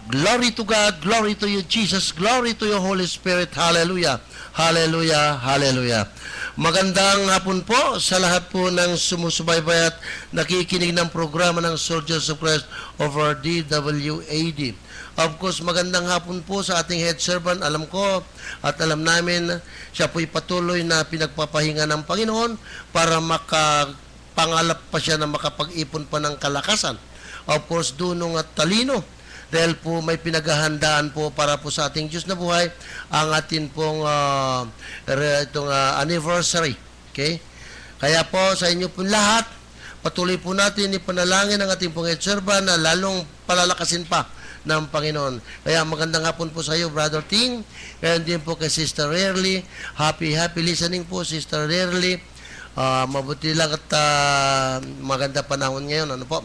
Glory to God, glory to you, Jesus, glory to you, Holy Spirit. Hallelujah, hallelujah, hallelujah. Magandang hapon po sa lahat po ng sumusubaybay at nakikinig ng programa ng Soldiers of Christ over DWAD. Of course, magandang hapon po sa ating head servant. Alam ko at alam namin, siya po'y patuloy na pinagpapahinga ng Panginoon para makapangalap pa siya na makapag-ipon pa ng kalakasan. Of course, dunong at talino. Dahil po may pinaghahandaan po para po sa ating Diyos na buhay ang atin pong anniversary. Okay? Kaya po sa inyo po lahat, patuloy po natin ipanalangin ang ating pong head servant na lalong palalakasin pa ng Panginoon. Kaya magandang hapon po sa iyo, Brother Ting. Kaya din po kay Sister Rarely. Happy listening po, Sister Rarely. Mabuti lang at maganda panahon ngayon. Ano po?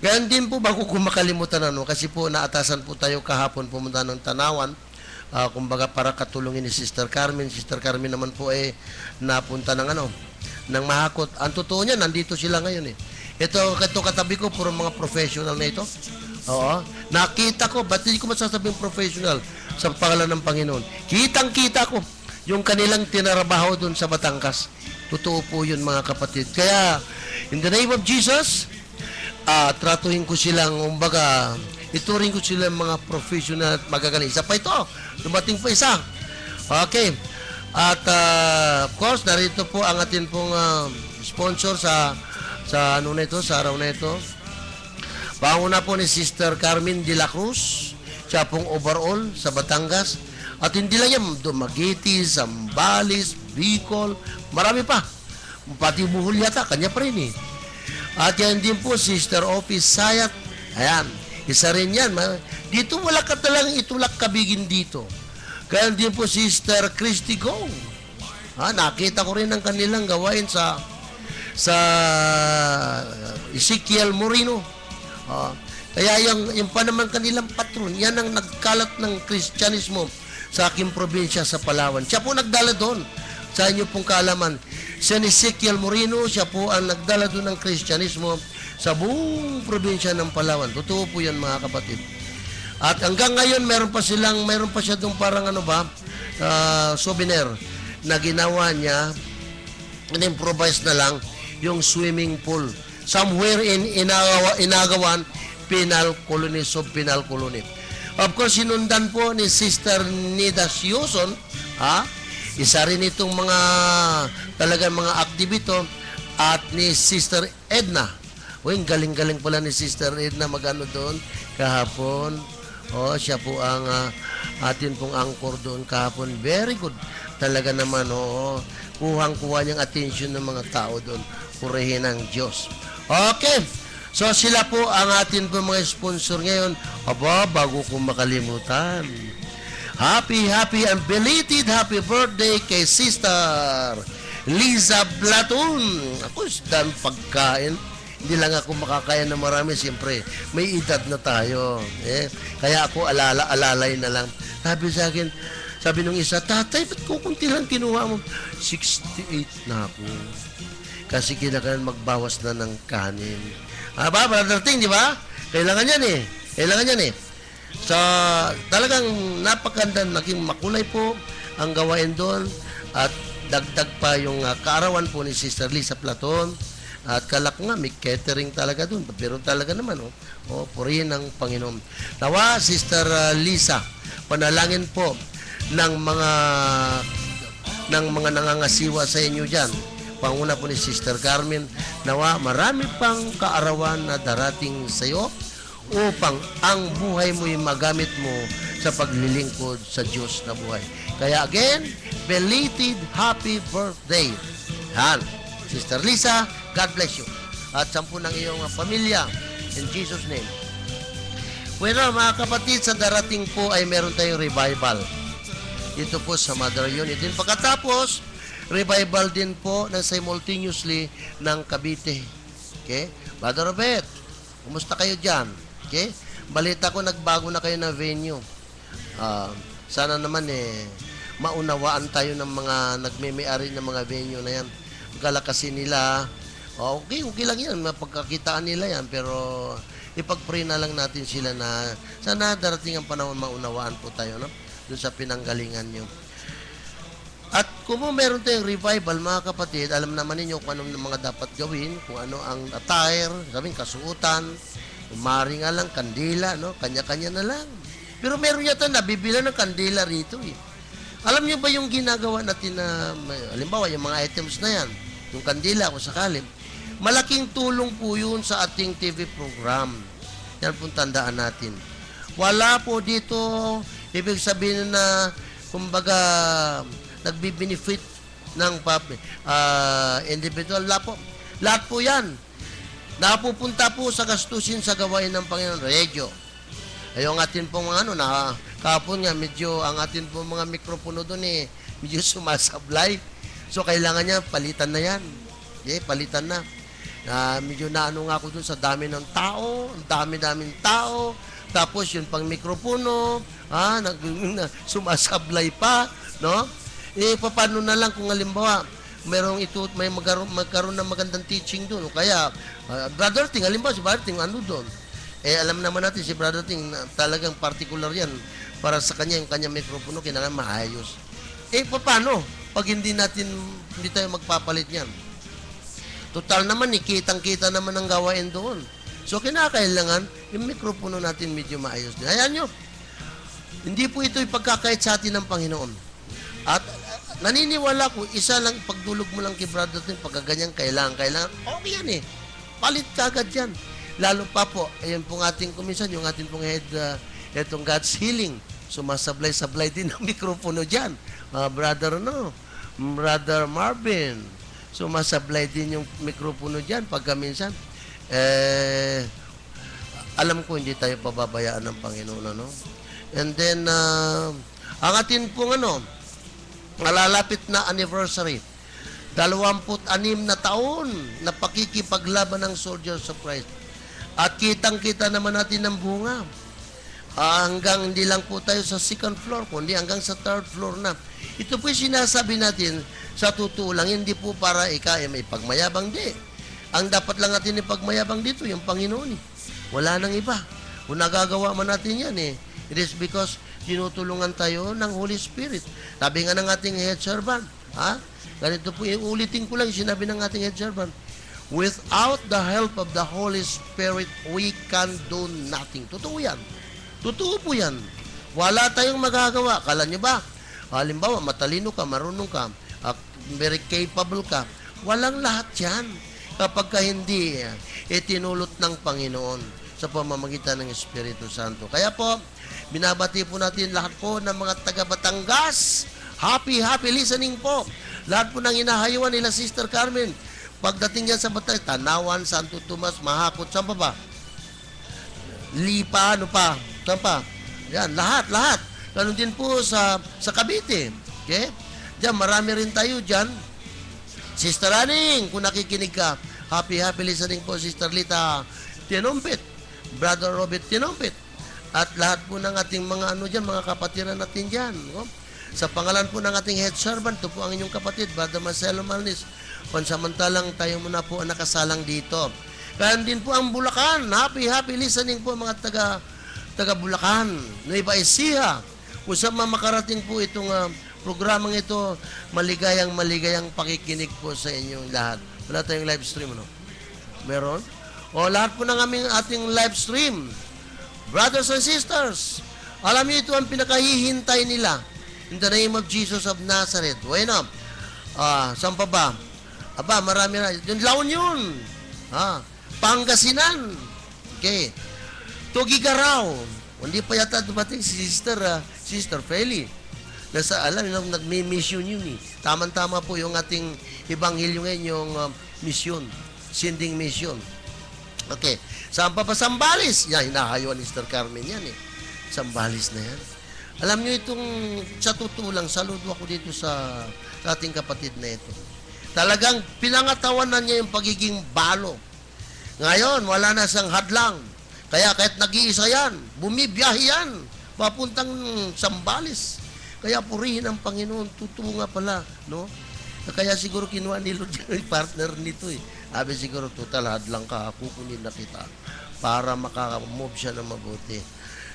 Ganyan din po, bago ko makalimutan, kasi po naatasan po tayo kahapon pumunta ng Tanawan, kumbaga para katulungin ni Sister Carmen. Sister Carmen naman po napunta ng ng Mahakot. Ang totoo niya, nandito sila ngayon Ito katabi ko, puro mga professional na ito. Oo. Nakita ko, ba't hindi ko masasabing professional sa pangalan ng Panginoon? Kitang-kita ko yung kanilang tinarabaho doon sa Batangas. Totoo po yun, mga kapatid. Kaya, in the name of Jesus, tratuhin ko silang, kumbaga, ituring ko silang mga professional at magagaling. Isa pa ito, dumating pa isa. Okay. At, of course, narito po ang atin pong sponsor sa araw na ito. Panguna po ni Sister Carmen de la Cruz, siya pong overall sa Batangas. At hindi lang yan, Dumaguete, Zambales, Bicol, marami pa. Pati Buhol yata, kanya pa rin At yan din po, Sister Opie Sayat. Ayan, isa rin yan. Dito wala ka talagang itulak kabigin dito. Kaya din po, Sister Christy Go. Nakita ko rin ang kanilang gawain sa Ezekiel Moreno. Kaya yung pa naman kanilang patron, yan ang nagkalat ng Kristyanismo sa aking probinsya sa Palawan. Siya po nagdala doon. Sa inyo pong kaalaman, si Ezekiel Moreno, siya po ang nagdala doon ng Kristyanismo sa buong probinsya ng Palawan. Totoo po yan, mga kapatid. At hanggang ngayon, meron pa siya doon parang souvenir na ginawa niya, in-improvise na lang yung swimming pool. Somewhere in Inagawan, Penal Colony, Sub-Penal Colony. Of course, sinundan po ni Sister Nida Siuson, isa rin itong talagang mga aktivito at ni Sister Edna. Galing-galing pala ni Sister Edna magano doon kahapon. Siya po ang atin pong anchor doon kahapon. Very good. Talaga naman, kuhang-kuha niyang attention ng mga tao doon. Purihin ng Diyos. Okay. So sila po ang atin po mga sponsor ngayon. Bago ko makalimutan. Happy and belated happy birthday kay Sister Liza Blaton. Ako, dami pagkain. Hindi lang ako makakain na marami. Siyempre, may edad na tayo. Kaya ako alalay na lang. Sabi nung isa, tatay, ba't kukunti lang kinuha mo? 68 na ako. Kasi kailangan magbawas na ng kanin. Brother Ting, di ba? Kailangan yan So, talagang napakaganda, naging makulay po ang gawain doon at dagdag pa yung kaarawan po ni Sister Liza Platon at kalak nga, may catering talaga doon. Pero talaga naman, purihin ng Panginoon. Nawa, Sister Liza, panalangin po ng mga nangangasiwa sa inyo dyan. Panguna po ni Sister Carmen, nawa, marami pang kaarawan na darating sa iyo upang ang buhay mo'y magamit mo sa paglilingkod sa Diyos na buhay. Kaya again, belated happy birthday. Sister Liza, God bless you. At sampu ng iyong pamilya, in Jesus' name. Bueno, mga kapatid, sa darating po ay meron tayong revival. Dito po sa Mother Unit. Din pagkatapos, revival din po na simultaneously ng Cavite. Okay? Brother Robert, kumusta kayo dyan? Okay? Balita ko, nagbago na kayo na venue. Sana naman maunawaan tayo ng mga nagme-may-ari ng mga venue na yan. Kala kasi nila, okay lang yan, mapagkakitaan nila yan, pero ipag-pray na lang natin sila na sana darating ang panahon maunawaan po tayo, no? Doon sa pinanggalingan nyo. At kung meron tayong revival, mga kapatid, alam naman ninyo kung anong mga dapat gawin, kung ano ang attire, sabihin, kasuutan, umari nga lang, kandila, no? Kanya-kanya na lang. Pero meron yata nabibila ng kandila rito, eh. Alam nyo ba yung ginagawa natin na, halimbawa, yung mga items na yan, yung kandila, kung sakali, malaking tulong po yun sa ating TV program. Yan po tandaan natin. Wala po dito, ibig sabihin na, kumbaga, nagbi-benefit ng individual. Lahat po yan. Napupunta po sa gastusin sa gawain ng Panginoon. Radio. Ay, ang atin pong kahapon nga, medyo, ang atin pong mga mikropono doon medyo sumasablay. So, kailangan niya, palitan na yan. Okay, palitan na. Medyo naano nga ako doon sa dami ng tao, ang dami-daming tao. Tapos, yun pang mikropono, sumasablay pa, no? Paano na lang kung halimbawa, may magkaroon ng magandang teaching doon. Kaya, Brother Ting, halimbawa si Brother Ting, doon? Alam naman natin si Brother Ting, talagang particular yan. Para sa kanya, yung kanyang mikropono, kailangan maayos. Paano? Pag hindi tayo magpapalit yan. Total naman, kitang-kita naman ang gawain doon. So, kinakailangan, yung mikropono natin medyo maayos din. Ayan nyo, hindi po ito ipagkakait sa atin ng Panginoon. At naniniwala ko, isa lang, pagdulog mo lang kay Brother Tim, pagkaganyan, kailangan, okay yan palit ka agad yan. Lalo pa po, ayan pong ating kuminsan, yung ating pong head, itong God's Healing, sumasablay-sablay din ang mikropono dyan. Brother Marvin, sumasablay din yung mikropono dyan, pagka minsan, alam ko hindi tayo pababayaan ng Panginoon, And then, ang atin pong malalapit na anniversary, 26 na taon na pakikipaglaban ng Soldiers of Christ. At kitang-kita naman natin ng bunga. Hanggang hindi lang po tayo sa 2nd floor, kundi hanggang sa 3rd floor na. Ito po yung sinasabi natin, sa totoo lang, hindi po para may pagmayabang, di. Ang dapat lang natin ipagmayabang dito, yung Panginoon. Wala nang iba. Kung nagagawa man natin yan, it is because tinutulungan tayo ng Holy Spirit. Sabi nga ng ating head servant, ganito po, ulitin ko lang sinabi ng ating head servant, without the help of the Holy Spirit, we can do nothing. Totoo yan. Totoo po yan. Wala tayong magagawa. Kala nyo ba? Halimbawa, matalino ka, marunong ka, very capable ka. Walang lahat yan. Kapag ka hindi, itinulot ng Panginoon sa pamamagitan ng Espiritu Santo. Kaya po, binabati po natin lahat po ng mga taga-Batangas. Happy listening po. Lahat po ng inahayuan nila Sister Carmen. Pagdating yan sa Batay, Tanawan, Santo Tomas, Mahakot, saan pa ba? Lipa, saan pa? Yan, lahat. Ganun din po sa Cavite. Okay? Diyan, marami rin tayo dyan. Sister Aning, kung nakikinig ka, happy listening po, Sister Lita Tinompit, Brother Robert Tinompit, at lahat po ng ating mga dyan, mga kapatiran natin dyan. No? Sa pangalan po ng ating head servant, ito po ang inyong kapatid, Brother Marcelo Malnis. Pansamantalang tayo muna po ang nakasalang dito. Kaya din po ang Bulacan, happy listening po mga taga Bulacan, Nueva Ecija. Kung saan makarating po itong programang ito, maligayang pakikinig po sa inyong lahat. Wala tayong live stream, Meron? O lahat po ng ating live stream, brothers and sisters, alam niyo ito ang pinakahihintay nila. In the name of Jesus of Nazareth. Bueno, saan pa ba? Aba, marami na. Yung La Union, Pangasinan, okay. Tugigaraw, hindi pa yata dumating si Sister Feli. Nagme-mission yun Tama-tama po yung ating ebanghelyo ngayon, yung mission, sending mission. Okay. Saan pa Sambales? Yan, hinahayuan ni Sister Carmen yan Sambales na yan. Alam nyo itong, sa totoo lang, saludo ako dito sa ating kapatid na ito. Talagang pinangatawanan niya yung pagiging balo. Ngayon, wala na siyang hadlang. Kaya kahit nag-iisa yan, bumibiyahe yan, papuntang Sambales. Kaya purihin ang Panginoon, totoo nga pala, no? Kaya siguro kinuha ni Lord yung partner nito Sabi siguro, total hadlang ka, kukunin na kita. para makamove siya ng mabuti.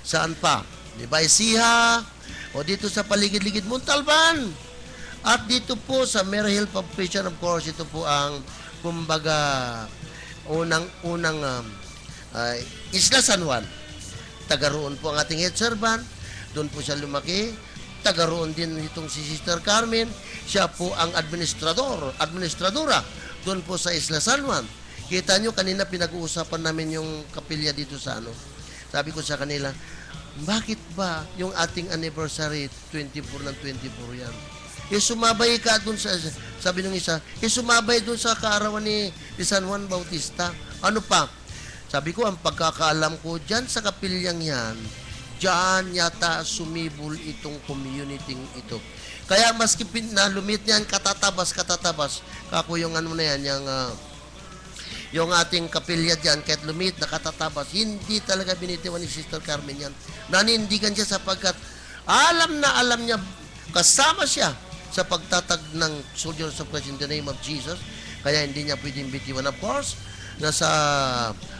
Saan pa? Di ba, Isiha, o dito sa paligid-ligid Montalban. At dito po sa Maryhill Publication, of course, ito po ang, kumbaga, unang Isla San Juan. Taga roon po ang ating head servant. Doon po siya lumaki. Taga roon din itong si Sister Carmen. Siya po ang administradora doon po sa Isla San Juan. Kita nyo, kanina pinag-uusapan namin yung kapilya dito sa ano. Sabi ko sa kanila, bakit ba yung ating anniversary 24 ng 24 yan? Sumabay ka dun sa, sabi ng isa, sumabay dun sa kaarawan ni San Juan Bautista. Ano pa? Sabi ko, ang pagkakaalam ko dyan sa kapilyang yan, dyan yata sumibol itong community ito. Kaya maski na lumit niyan katatabas, kako yung ano na yan, yung ating kapilya dyan, kahit lumit na katatabas, hindi talaga binitiwan ni Sister Carmen yan. Nanindigan siya sapagkat alam niya, kasama siya sa pagtatag ng Soldiers of Christ in the name of Jesus. Kaya hindi niya pwedeng bitiwan. Of course, nasa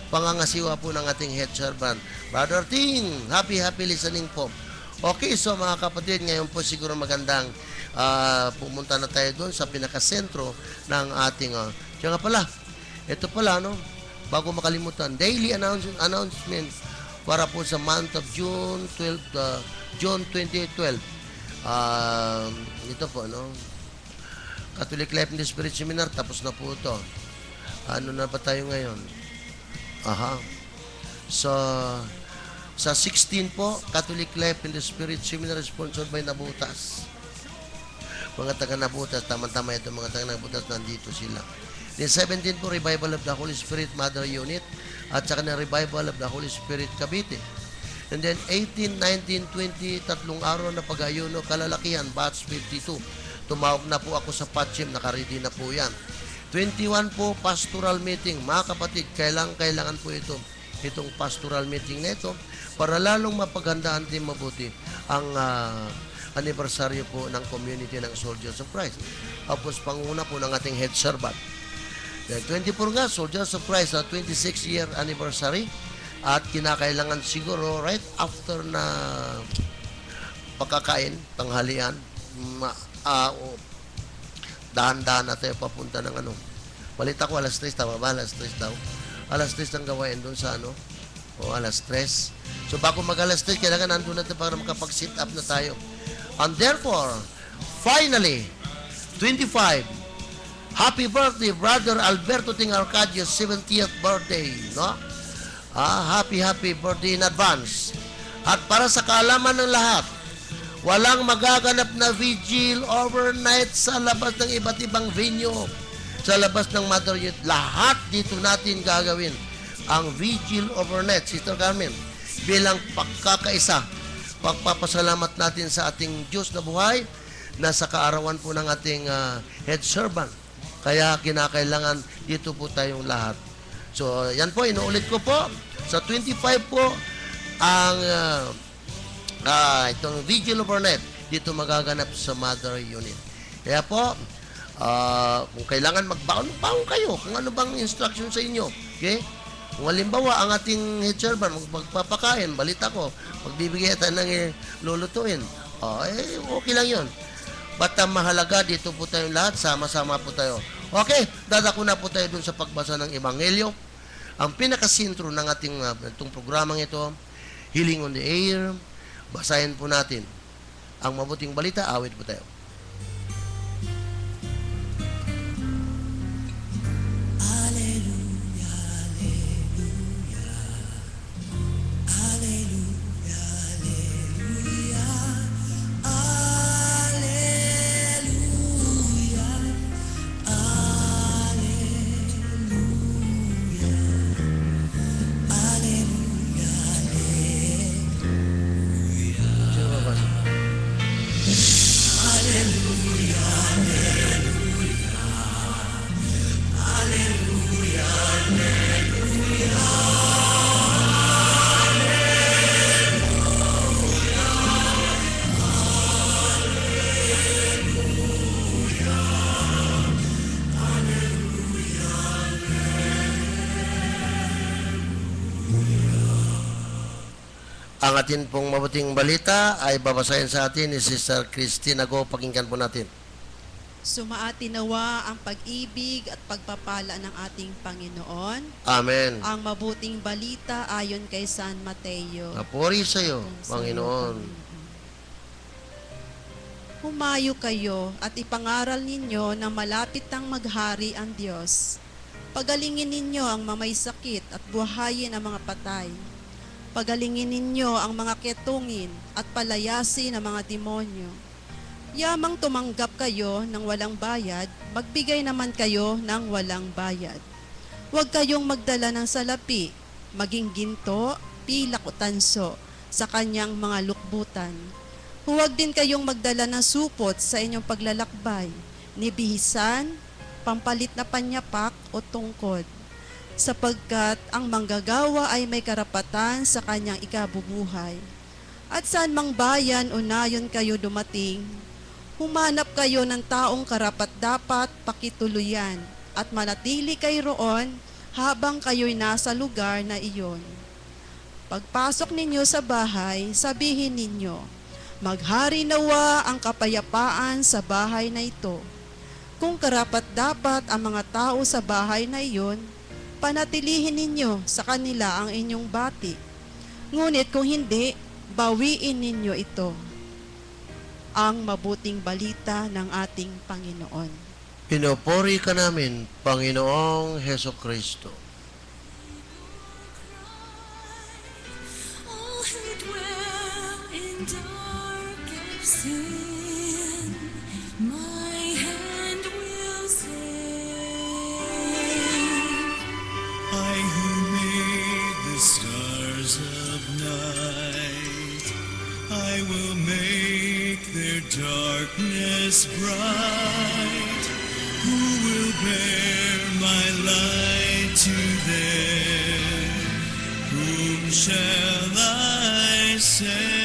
pangangasiwa po ng ating head servant, Brother Ting. Happy listening po. Okay, so mga kapatid, ngayon po siguro magandang pumunta na tayo doon sa pinakasentro ng ating kaya nga pala, ito pala, no? Bago makalimutan, daily announcement para po sa month of June 2012. Ito po, no? Catholic Life in the Spirit Seminar, tapos na po ito. Ano na ba tayo ngayon? So, sa 16 po, Catholic Life in the Spirit Seminar sponsored by Nabutas. Mga taga Nabutas, tama-tama ito, mga taga Nabutas, nandito sila. Then 17 po, Revival of the Holy Spirit Mother Unit, at saka na Revival of the Holy Spirit Cavite. And then 18, 19, 20, tatlong araw na pag-ayuno, kalalakihan, batch 52. Tumawag na po ako sa Patchim, nakaready na po yan. 21 po, pastoral meeting. Mga kapatid, kailangan po itong pastoral meeting na ito para lalong mapaghandaan din mabuti ang anniversary po ng community ng Soldiers of Christ. Tapos panguna po ng ating head servant. 24 nga, Soldiers of Christ, 26-year anniversary. At kinakailangan siguro right after na pagkakain, tanghalian, dahan-dahan na tayo papunta ng ano. Balita ko alas 3, tama ba? Alas 3 daw. Alas 3 ang gawain doon sa ano. O alas 3. So bago mag alas 3, kailangan nandun natin para makapag-sit up na tayo. And therefore, finally, 25, happy birthday, Brother Alberto Ting Arcadio's 70th birthday, no? Happy birthday in advance. At para sa kaalaman ng lahat, walang magaganap na vigil overnight sa labas ng iba't ibang venue, sa labas ng Mother Youth. Lahat dito natin gagawin ang vigil overnight, Sister Carmen, bilang pagkakaisa. Pagpapasalamat natin sa ating Diyos na buhay na sa kaarawan po ng ating head servant. Kaya kinakailangan dito po tayong lahat. So, yan po, inuulit ko po. Sa 25 po, ang itong vigil overnight, dito magaganap sa Mother Unit. Kaya po, kung kailangan magbaon kayo. Kung ano bang instruction sa inyo. Okay? Kung halimbawa, ang ating head servant, magpapakain, balita ko, magbibigay tayo ng lulutuin. Okay lang yun. Basta mahalaga, dito po tayong lahat, sama-sama po tayo. Okay, dadako na po tayo dun sa pagbasa ng Ebanghelyo. Ang pinakasintro ng ating itong programang ito, Healing on the Air. Basahin po natin ang mabuting balita. Awit po tayo. Ang atin pong mabuting balita ay babasahin sa atin ni Sister Christine Ago. Pakinggan po natin. Sumaati nawa ang pag-ibig at pagpapala ng ating Panginoon. Amen. Ang mabuting balita ayon kay San Mateo. Napuri sa iyo, Panginoon. Humayo kayo at ipangaral ninyo na malapit nang maghari ang Diyos. Pagalingin ninyo ang mamay sakit at buhayin ang mga patay. Pagalingin ninyo ang mga ketungin at palayasin ang mga demonyo. Yamang tumanggap kayo ng walang bayad, magbigay naman kayo ng walang bayad. Huwag kayong magdala ng salapi, maging ginto, pilak o tanso sa kanyang mga lukbutan. Huwag din kayong magdala ng supot sa inyong paglalakbay, ni bihisan, pampalit na panyapak o tungkod, sapagkat ang manggagawa ay may karapatan sa kanyang ikabubuhay. At saan mang bayan o nayon kayo dumating, humanap kayo ng taong karapat-dapat pakituluyan at manatili kayo roon habang kayo'y nasa lugar na iyon. Pagpasok ninyo sa bahay, sabihin ninyo, maghari nawa ang kapayapaan sa bahay na ito. Kung karapat-dapat ang mga tao sa bahay na iyon, panatilihin ninyo sa kanila ang inyong bati. Ngunit kung hindi, bawiin ninyo ito. Ang mabuting balita ng ating Panginoon. Pinupuri ka namin, Panginoong Heso Kristo. All who dwell in dark of sin, my hand will save. I who made the stars of night, I will make their darkness bright. Who will bear my light to them? Whom shall I send?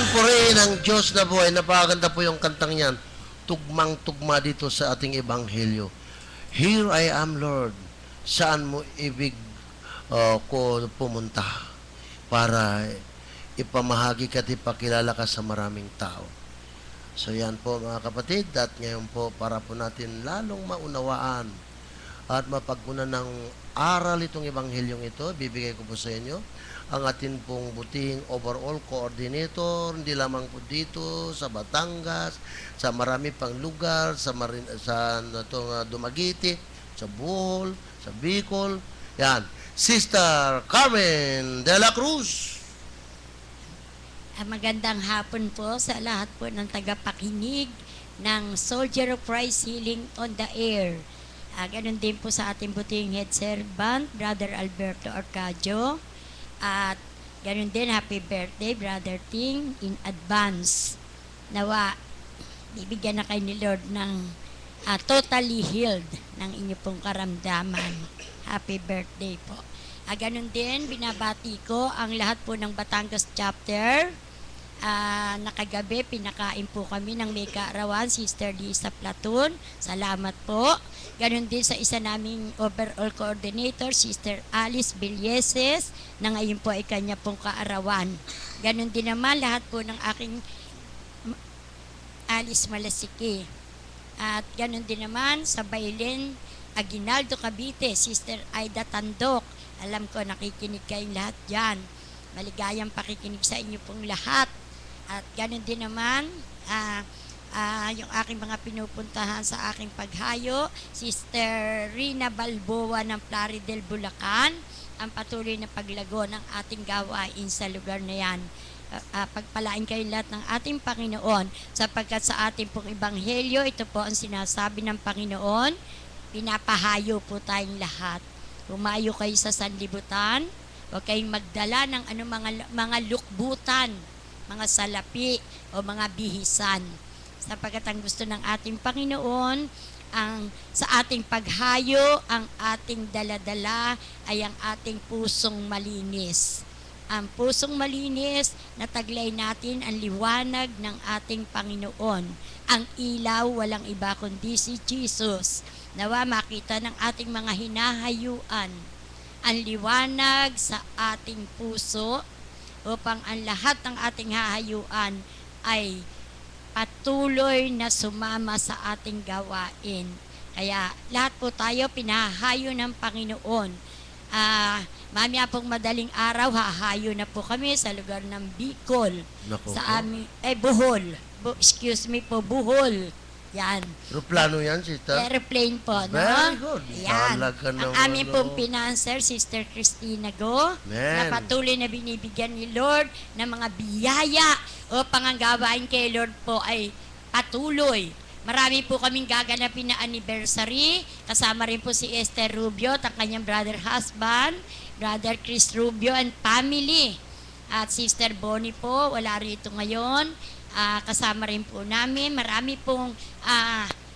Purihin ang Diyos na buhay. Napakaganda po yung kantang yan. Tugmang-tugma dito sa ating ebanghelyo. Here I am, Lord. Saan mo ibig ko pumunta para ipamahagi ka at ipakilala ka sa maraming tao. So yan po mga kapatid, at ngayon po para po natin lalong maunawaan at mapagkunan ng aral itong ebanghelyong ito, bibigay ko po sa inyo ang atin pong butihing overall coordinator, hindi lamang po dito sa Batangas, sa marami pang lugar, sa Dumaguete, sa Bohol, sa Bicol. Yan, Sister Carmen de la Cruz. Magandang hapon po sa lahat po ng tagapakinig ng Soldier of Christ Healing on the Air. Ganun din po sa ating butihing head servant, Brother Alberto Arcadio. At ganun din, happy birthday, Brother Ting, in advance. Nawa, bibigyan na kayo ni Lord ng totally healed ng inyo pong karamdaman. Happy birthday po. Ganun din, binabati ko ang lahat po ng Batangas chapter. Nakagabi, pinakain po kami ng may kaarawan, Sister Lisa Platoon. Salamat po. Ganon din sa isa naming overall coordinator, Sister Alice Villeses, na ngayon po ay kanya pong kaarawan. Ganon din naman lahat po ng aking Alice Malasiki. At ganon din naman sa Bailén, Aguinaldo Cavite, Sister Aida Tandok. Alam ko nakikinig kayong lahat dyan. Maligayang pakikinig sa inyo pong lahat. At ganon din naman, yung aking mga pinupuntahan sa aking paghayo, Sister Rina Balboa ng Plaridel, Bulacan, ang patuloy na paglago ng ating gawain sa lugar na yan. Pagpalain kayo lahat ng ating Panginoon, sapagkat sa ating pong ebanghelyo, ito po ang sinasabi ng Panginoon, pinapahayo po tayong lahat. Humayo kayo sa sanlibutan, huwag kayong magdala ng mga lukbutan, mga salapi o mga bihisan. Sapagkat ang gusto ng ating Panginoon, sa ating paghayo, ang ating daladala ay ang ating pusong malinis. Ang pusong malinis na taglay natin ang liwanag ng ating Panginoon. Ang ilaw, walang iba kundi si Jesus. Nawa makita ng ating mga hinahayuan ang liwanag sa ating puso upang ang lahat ng ating hahayuan ay patuloy na sumama sa ating gawain. Kaya lahat po tayo pinahahayo ng Panginoon. Mamaya pong madaling araw, hahayo na po kami sa lugar ng Bicol. Nako Sa po. amin, Bohol. Bohol. Yan. Aeroplano yan, sister. Airplane po, no? Very good. Yan. Talaga Ang naman, aming pong no? pinanser, Sister Christina Go, na Amen. patuloy na binibigyan ni Lord ng mga biyaya upang ang gawain kay Lord po ay patuloy. Marami po kaming gaganapin na anniversary. Kasama rin po si Esther Rubio at ang kanyang brother husband, Brother Chris Rubio and family. At Sister Bonnie po, wala rito ngayon. Kasama rin po namin. Marami pong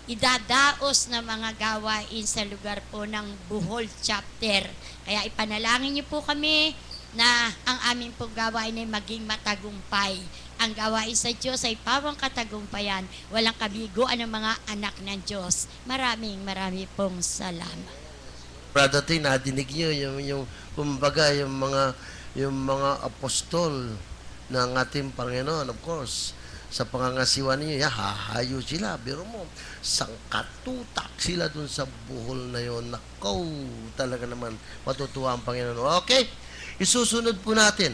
idadaos na mga gawain sa lugar po ng Bohol chapter. Kaya ipanalangin niyo po kami na ang aming pong gawain ay maging matagumpay. Ang gawain sa Diyos ay pawang katagumpayan. Walang kabiguan ng mga anak ng Diyos. Marami pong salamat. Brother Tay, nadinig niyo yung kumbaga yung mga apostol ng ating Panginoon, of course. Sa pangangasiwa ninyo, hahayo sila. Biro mo, sangkatutak sila dun sa buhol na yon. Nakaw, talaga naman, matutuwa ang Panginoon. Okay, isusunod po natin.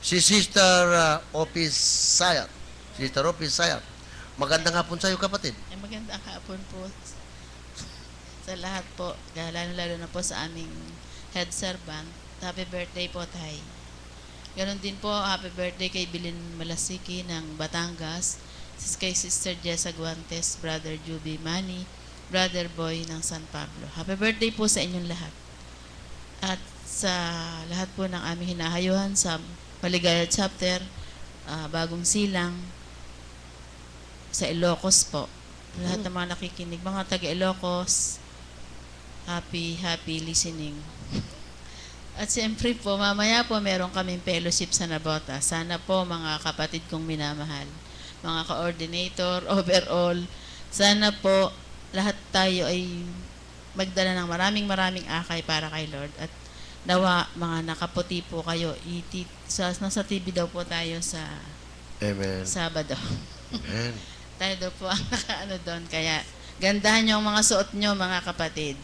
Si Sister Opis Sayat. Sister Opis Sayat. Magandang hapon sa iyo, kapatid. Magandang hapon po sa lahat po, lalo na po sa aming head servant. Happy birthday po, Tay. Ganon din po, happy birthday kay Bilin Malasiki ng Batangas, kay Sister Jessa Guantes, Brother Juby Mani, Brother Boy ng San Pablo. Happy birthday po sa inyong lahat. At sa lahat po ng aming hinahayuhan sa Maligaya chapter, Bagong Silang, sa Ilocos po. Lahat ng mga nakikinig, mga taga Ilocos, happy listening. At siyempre po, mamaya po meron kaming fellowship sa Nabota. Sana po mga kapatid kong minamahal, mga coordinator, overall, sana po lahat tayo ay magdala ng maraming akay para kay Lord. At nawa, mga nakaputi po kayo, nasa TV daw po tayo sa Amen. Sabado. Amen. Tayo daw po ang nakaano doon. Kaya gandahan nyo ang mga suot nyo, mga kapatid.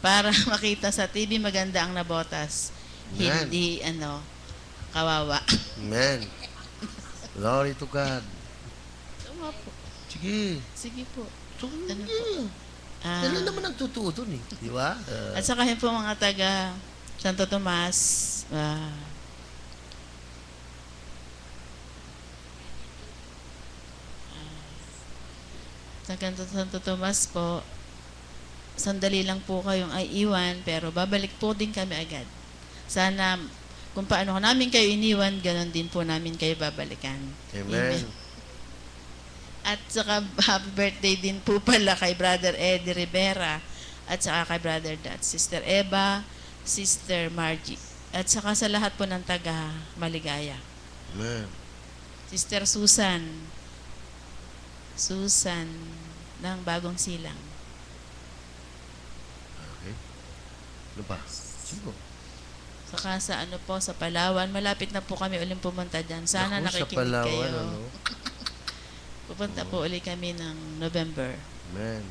Para makita sa TV maganda ang nabotas. Amen. Hindi, kawawa. Amen. Glory to God. Tama po. Sige. Sige po. Ano po? Yan lang naman ang totoo dun eh. Di ba? At saka yun po mga taga Santo Tomas, taga Santo Tomas po, sandali lang po kayong ay iwan, pero babalik po din kami agad. Sana, kung paano namin kayo iniwan, ganon din po namin kayo babalikan. Amen. At saka happy birthday din po pala kay Brother Eddie Rivera at saka kay Brother Dat, Sister Eva, Sister Margie, at saka sa lahat po ng taga Maligaya. Amen. Sister Susan ng Bagong Silang. Okay. Ano pa? Sige. Saka sa sa Palawan, malapit na po kami uling pumunta dyan. Sana Naku, sa nakikinig Palawan, kayo. ano? Pupunta po uli kami ng November. Amen.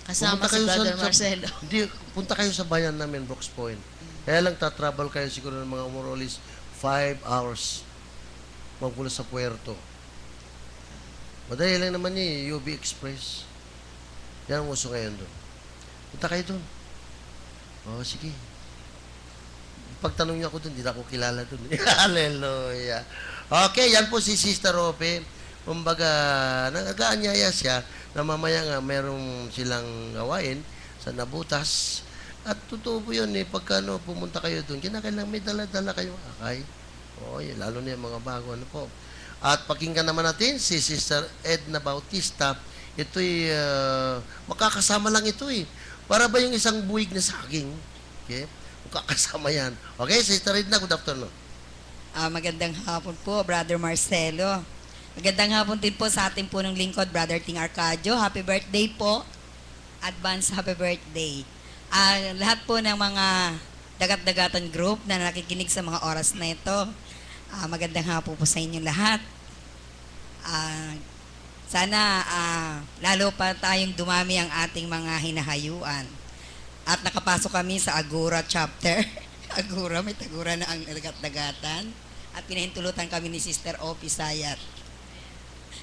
Kasama Pumunta si kayo Brother Marcelo. Hindi, punta kayo sa bayan namin, Brooks Point. Kaya lang tatravel kayo siguro ng mga more or less 5 hours magmula sa Puerto. Madali lang naman niya, UB Express. Yan ang uso ngayon doon. Punta kayo doon. Oo, sige. pagtanong niyo ako doon, hindi na ako kilala doon. Hallelujah. Okay, yan po si Sister Rope. Kumbaga, nag-aanyaya siya na mamaya nga merong silang gawain sa Nabutas. At totoo po yun pagka pumunta kayo doon, kinakailangan may dala-dala kayo akay. Lalo na yung mga bago, po. At pakinggan naman natin si Sister Edna Bautista. Ito'y, makakasama lang ito Para ba yung isang buwig na saging? Okay? Makakasama yan. Okay, Sister Edna, good afternoon. Magandang hapon po, Brother Marcelo. Magandang hapon din po sa ating punong lingkod, Brother Ting Arcadio. Happy birthday po. Advance happy birthday. Lahat po ng mga dagat-dagatan group na nakikinig sa mga oras na ito, magandang hapon po sa inyo lahat. Sana lalo pa tayong dumami ang ating mga hinahayuan. At nakapasok kami sa Agura chapter. Agura, may tagura na ang dagat-dagatan. At pinahintulutan kami ni Sister Opie Sayat.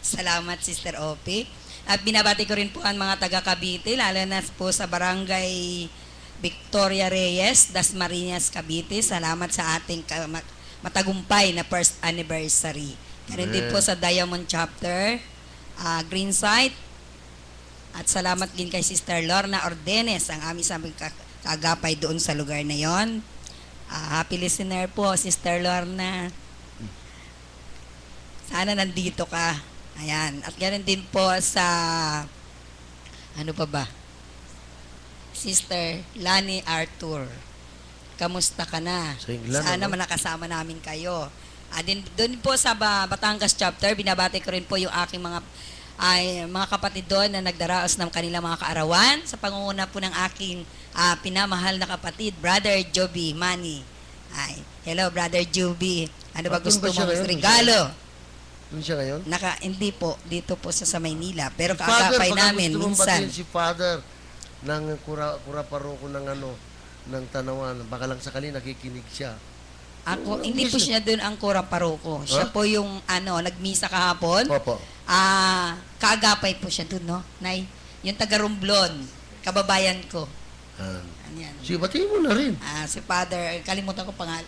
Salamat, Sister Opie. At binabati ko rin po ang mga taga Cavite, lalo na po sa Barangay Victoria Reyes, Dasmariñas, Cavite. Salamat sa ating matagumpay na first anniversary. Ganun din po sa Diamond chapter, Greenside. At salamat din kay Sister Lorna Ordenes, ang aming sabing kaagapay doon sa lugar na yon. Happy listener po, Sister Lorna. Sana nandito ka. Ayan. At ganoon din po sa, ano pa ba? Sister Lani Arthur. Kamusta ka na? Sa England, Sana manakasama namin kayo. Doon po sa Batangas chapter, binabati ko rin po yung aking mga kapatid doon na nagdaraos ng kanilang mga kaarawan sa pangunguna po ng aking pinamahal na kapatid, Brother Joby Manny. Hello, Brother Joby. Ano ba Doon gusto ba siya mong ngayon? regalo? Doon siya ngayon? Hindi po, dito po sa Maynila. Pero Father, kaagapay baka namin gusto mong minsan. batiin si Father ng kura paroko ng ng Tanawan. Baka lang sakali nakikinig siya. Hindi po siya doon ang kura paroko. Siya po yung nagmisa kahapon. Opo. Kaagapay po siya doon, no? Nay, yung taga Romblon, kababayan ko. Yan. Sige, batiin mo na rin. Si Father, kalimutan ko pangalan.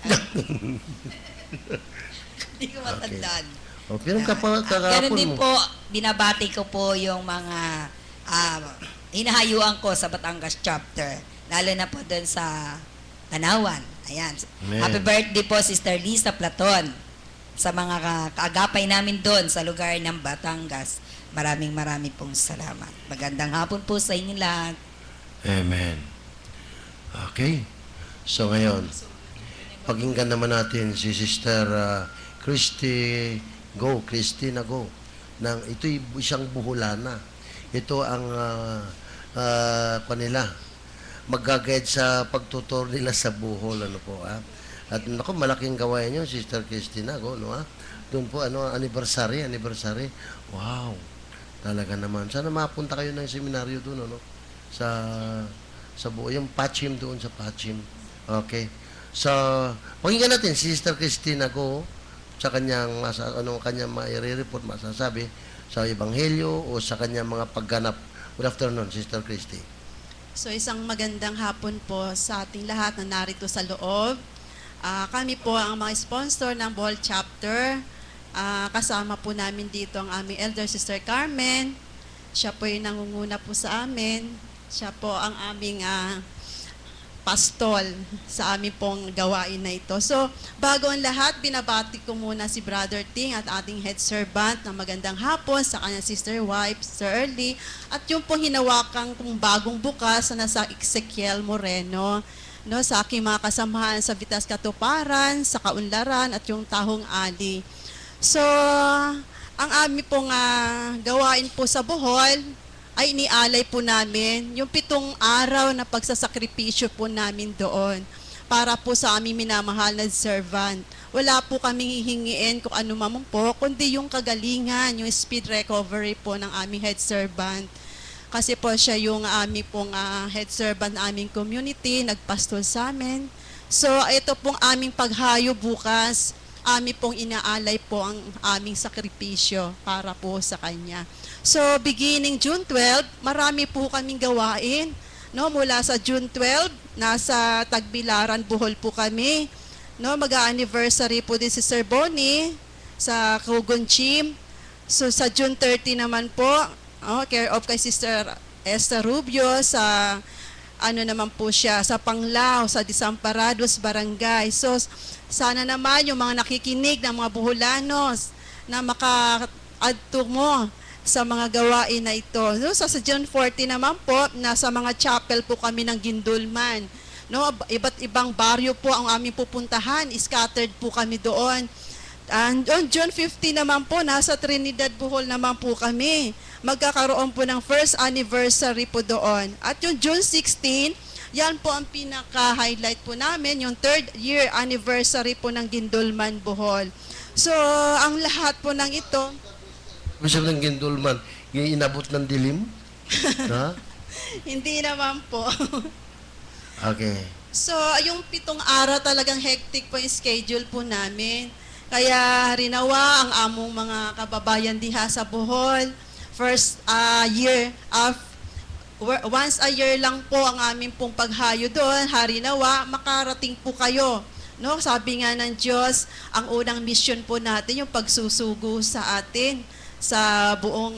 Hindi ko matandaan. Pero Ganun kakapon din mo. po, binabati ko po yung mga hinahayuan ko sa Batangas chapter. Lalo na po doon sa Tanawan. Ayan. Amen. Happy birthday po, Sister Lisa Platon. Sa mga kaagapay namin doon sa lugar ng Batangas. Maraming pong salamat. Magandang hapon po sa inyo lahat. Amen. Okay. So ngayon, pakinggan naman natin si Sister Christina Go. Ito'y isang buholana. Ito ang kanila mag-guide sa pagtutor nila sa buhol, At malaking gawain yun, Sister Christina Go, Doon po, anniversary. Wow. Talaga naman. Sana mapunta kayo ng seminaryo doon, sa buo. Yung Pachim doon sa Pachim. Okay. So, pakinggan natin si Sister Christina Go sa kanyang kanyang maire-report, masasabi sa Ebanghelyo o sa kanyang mga pagganap. Good afternoon, Sister Christy. So isang magandang hapon po sa ating lahat na narito sa loob. Kami po ang mga sponsor ng Bohol Chapter. Kasama po namin dito ang aming Elder Sister Carmen. Siya po yung nangunguna po sa amin. Siya po ang aming pastol sa aming pong gawain na ito. So, bago ang lahat, binabati ko muna si Brother Ting at ating head servant na magandang hapon sa kanyang sister wife, Sir Early, at yung pong hinawakan kong bagong bukas na nasa Ezekiel Moreno, sa aking mga kasamahan sa Vitas Katuparan, sa Kaunlaran, at yung Tahong Ali. So, ang aming pong gawain po sa Bohol, ay inialay po namin yung 7 araw na pagsasakripisyo po namin doon para po sa aming minamahal na servant. Wala po kaming hihingiin kung ano man po, kundi yung kagalingan, yung speed recovery po ng aming head servant. Kasi po siya yung aming pong head servant na aming community, nagpastol sa amin. So ito pong aming paghayo bukas, aming pong inaalay po ang aming sakripisyo para po sa Kanya. So, beginning June 12, marami po kaming gawain. Mula sa June 12, nasa Tagbilaran, Bohol po kami. No, mag-anniversary po din si Sir Bonnie sa Kugon Chim. So sa June 30 naman po, care of kay Sister Esther Rubio sa naman po siya sa Panglao, sa Desamparados Barangay. So sana naman yung mga nakikinig ng mga Boholanos na maka-adto mo sa mga gawain na ito. No, sa June 40 naman po, nasa mga chapel po kami ng Gindulman. No, iba't ibang baryo po ang aming pupuntahan, scattered po kami doon. And on June 15 naman po, nasa Trinidad, Bohol naman po kami. Magkakaroon po ng first anniversary po doon. At yung June 16, yan po ang pinaka-highlight po namin, yung 3rd year anniversary po ng Gindulman, Bohol. So, ang lahat po ng ito, Gusto ng Gindulman, yung inabot ng dilim? Ha? hindi naman po. Okay. So, yung 7 araw talagang hectic po yung schedule po namin. Kaya rinawa ang among mga kababayan diha sa Bohol. First year, once a year lang po ang aming pong paghayo doon. Harinawa, makarating po kayo. No, sabi nga ng Diyos, ang unang mission po natin yung pagsusugo sa atin sa buong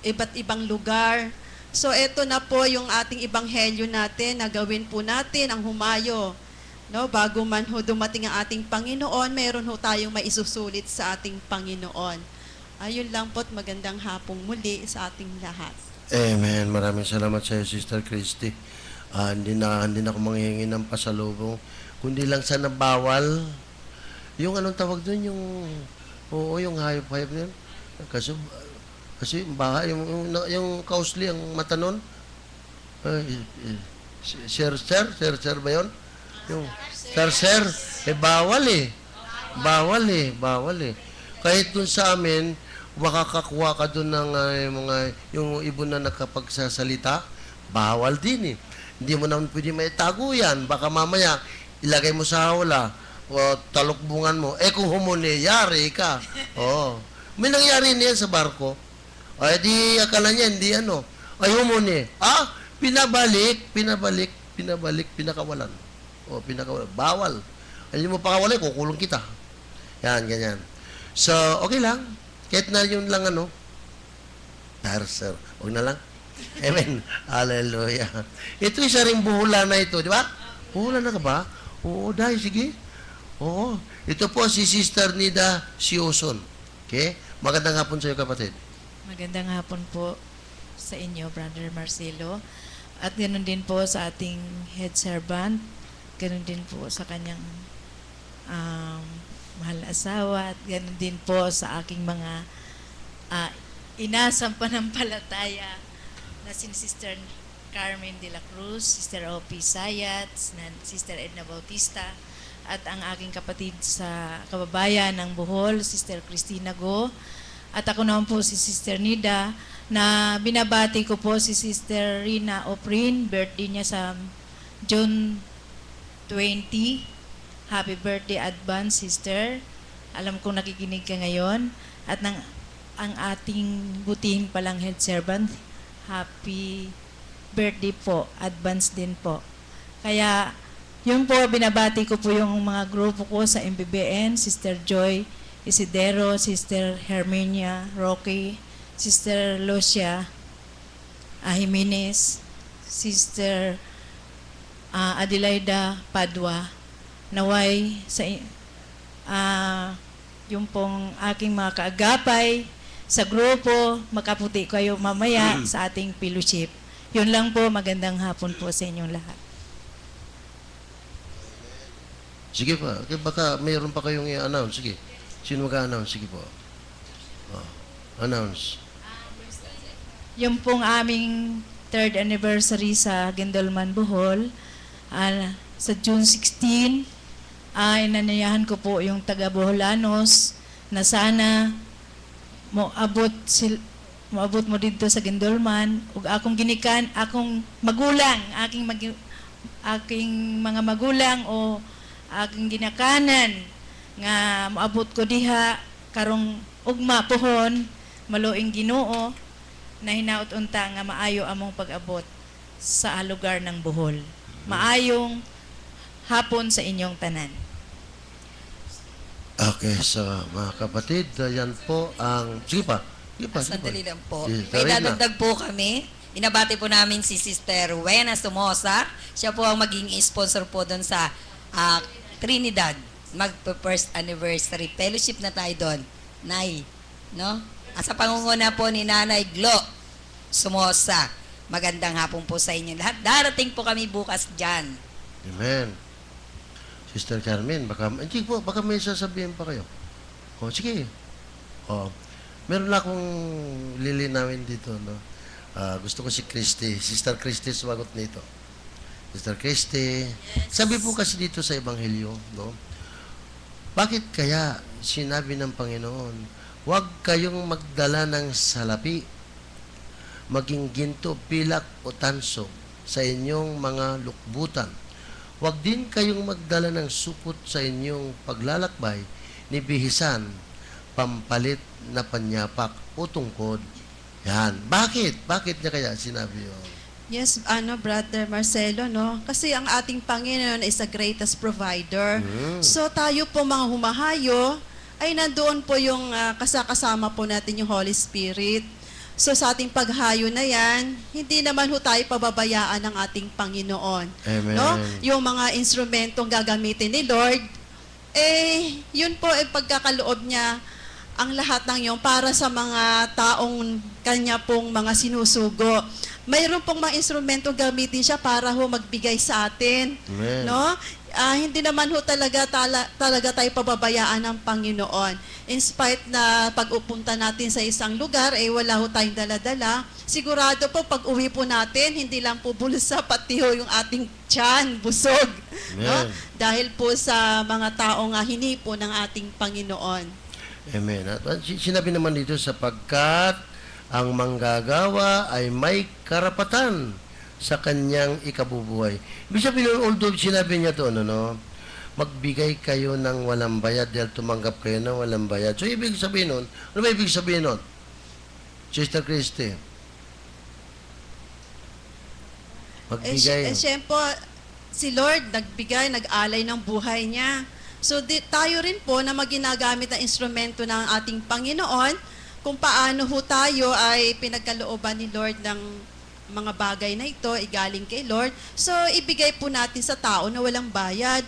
iba't ibang lugar. So ito na po yung ating ebanghelyo natin na gawin po natin ang humayo. No, bago man ho dumating ang ating Panginoon, meron ho tayong maisusulit sa ating Panginoon. Ayun lang po't magandang hapong muli sa ating lahat. Amen. Maraming salamat sa iyo, Sister Christy. Hindi na ako manghihingi ng pasalubong. Kundi lang sana bawal. Yung anong tawag doon, yung hayop-hayop na yun. Kasi bahay, yung kausli, ang mata nun. Sir ba yun? Yung sir, bawal eh. Bawal eh. Kahit dun sa amin, makakakuha ka dun ng yung ibon na nakapagsasalita, bawal din eh. Hindi mo naman pwede maitago yan. Baka mamaya, ilagay mo sa hawla, o talukbungan mo. Kung humuni, yari ka. Oo. May nangyari niyan sa barko. Ay, di akala niya, hindi ano. Ay, humuni. Pinabalik, pinakawalan. Pinakawalan. Bawal. Ay, mo pakawalay, kukulong kita. Yan, ganyan. So, okay lang. Kahit na yun lang sir. Huwag na lang. Amen. Hallelujah. Ito isa ring buhula na ito, di ba? Buhula na ka ba? Oo, dahil, sige. Oo. Ito po si Sister Nida Sioson. Okay? Magandang hapon sa iyo, kapatid. Magandang hapon po sa inyo, Brother Marcelo. At ganoon din po sa ating head servant. Ganoon din po sa kanyang mahal na asawa. At ganoon din po sa aking mga inasang panampalataya na si Sister Carmen de la Cruz, Sister O.P. Sayat, Sister Edna Bautista, at ang aking kapatid sa kababayan ng Bohol, Sister Cristina Go. At ako naman po si Sister Nida, na binabati ko po si Sister Rina Oprin, birthday niya sa June 20. Happy birthday advance, Sister. Alam kong nakikinig ka ngayon. At ang ating butihing palang head servant, happy birthday po, advance din po. Kaya, yun po, binabati ko po yung mga grupo ko sa MBBN, Sister Joy Isidero, Sister Herminia Roque, Sister Lucia Jimenez, Sister Adelaida Padua. Naway sa yung pong aking mga kaagapay sa grupo, makaputi kayo mamaya sa ating fellowship. Yun lang po, magandang hapon po sa inyong lahat. Sige pa. Okay, baka mayroon pa kayong i-announce. Sige. Sino mag-announce? Sige po. Announce. Yung pong aming 3rd anniversary sa Gindulman, Bohol, sa June 16, ay nanayahan ko po yung taga-Boholanos na sana moabot mo dito sa Gindulman ug akong ginikan, akong magulang, aking mga magulang o aking ginakanan nga moabot ko diha karong ugma pohon maluing Ginoo na hinaut unta nga maayo among pag-abot sa lugar ng Bohol. Maayong hapon sa inyong tanan. Okay, so mga kapatid, yan po ang... Sige pa. Sandali lang po. Yes, May Reyna. dadagdag po kami. Binabati po namin si Sister Wena Somoza. Siya po ang maging sponsor po doon sa Trinidad. Mag-first anniversary. Fellowship na tayo doon. Nay, no? Sa pangunguna po ni Nanay Glo Somoza. Magandang hapon po sa inyo lahat. Darating po kami bukas dyan. Amen. Sister Carmen, baka may sasabihin pa kayo. O, sige. O, meron na akong lilinawin dito, no? Gusto ko si Christy. Sister Christy, sumagot nito. Sister Christy, sabi po kasi dito sa Ebanghelyo, no? Bakit kaya sinabi ng Panginoon, huwag kayong magdala ng salapi, maging ginto, pilak o tanso sa inyong mga lukbutan. Huwag din kayong magdala ng supot sa inyong paglalakbay ni bihisan, pampalit na panyapak o tungkod. Yan. Bakit? Bakit niya kaya sinabi yun? Yes, Brother Marcelo, no? Kasi ang ating Panginoon is the greatest provider. So tayo po mga humahayo, ay nandoon po yung kasama po natin yung Holy Spirit. So sa ating paghayo na yan, hindi naman ho tayo pababayaan ng ating Panginoon. Amen. No? Yung mga instrumentong gagamitin ni Lord, yun po ay pagkakaloob niya ang lahat ng yun para sa mga taong kanya pong mga sinusugo. Mayroon pong mga instrumento gamitin siya para ho magbigay sa atin. Amen. No? Hindi naman ho talaga tayo pababayaan ng Panginoon. In spite na pag-upunta natin sa isang lugar, wala ho tayong dala-dala. Sigurado po, pag uwi po natin, hindi lang po bulsa, pati ho yung ating tiyan, busog. No? Dahil po sa mga taong hinipo ng ating Panginoon. Amen. At sinabi naman dito, sapagkat ang manggagawa ay may karapatan sa kanyang ikabubuhay. Ibig sabihin, although sinabi niya to, magbigay kayo ng walang bayad dahil tumanggap kayo ng walang bayad. So, ibig sabihin nun, ano ba ibig sabihin nun? Sister Christy? Magbigay. Siyempre, si Lord nagbigay, nag-alay ng buhay niya. So, tayo rin po na maginagamit ang instrumento ng ating Panginoon kung paano ho tayo ay pinagkalooban ni Lord ng mga bagay na ito, igaling kay Lord. So, ibigay po natin sa tao na walang bayad.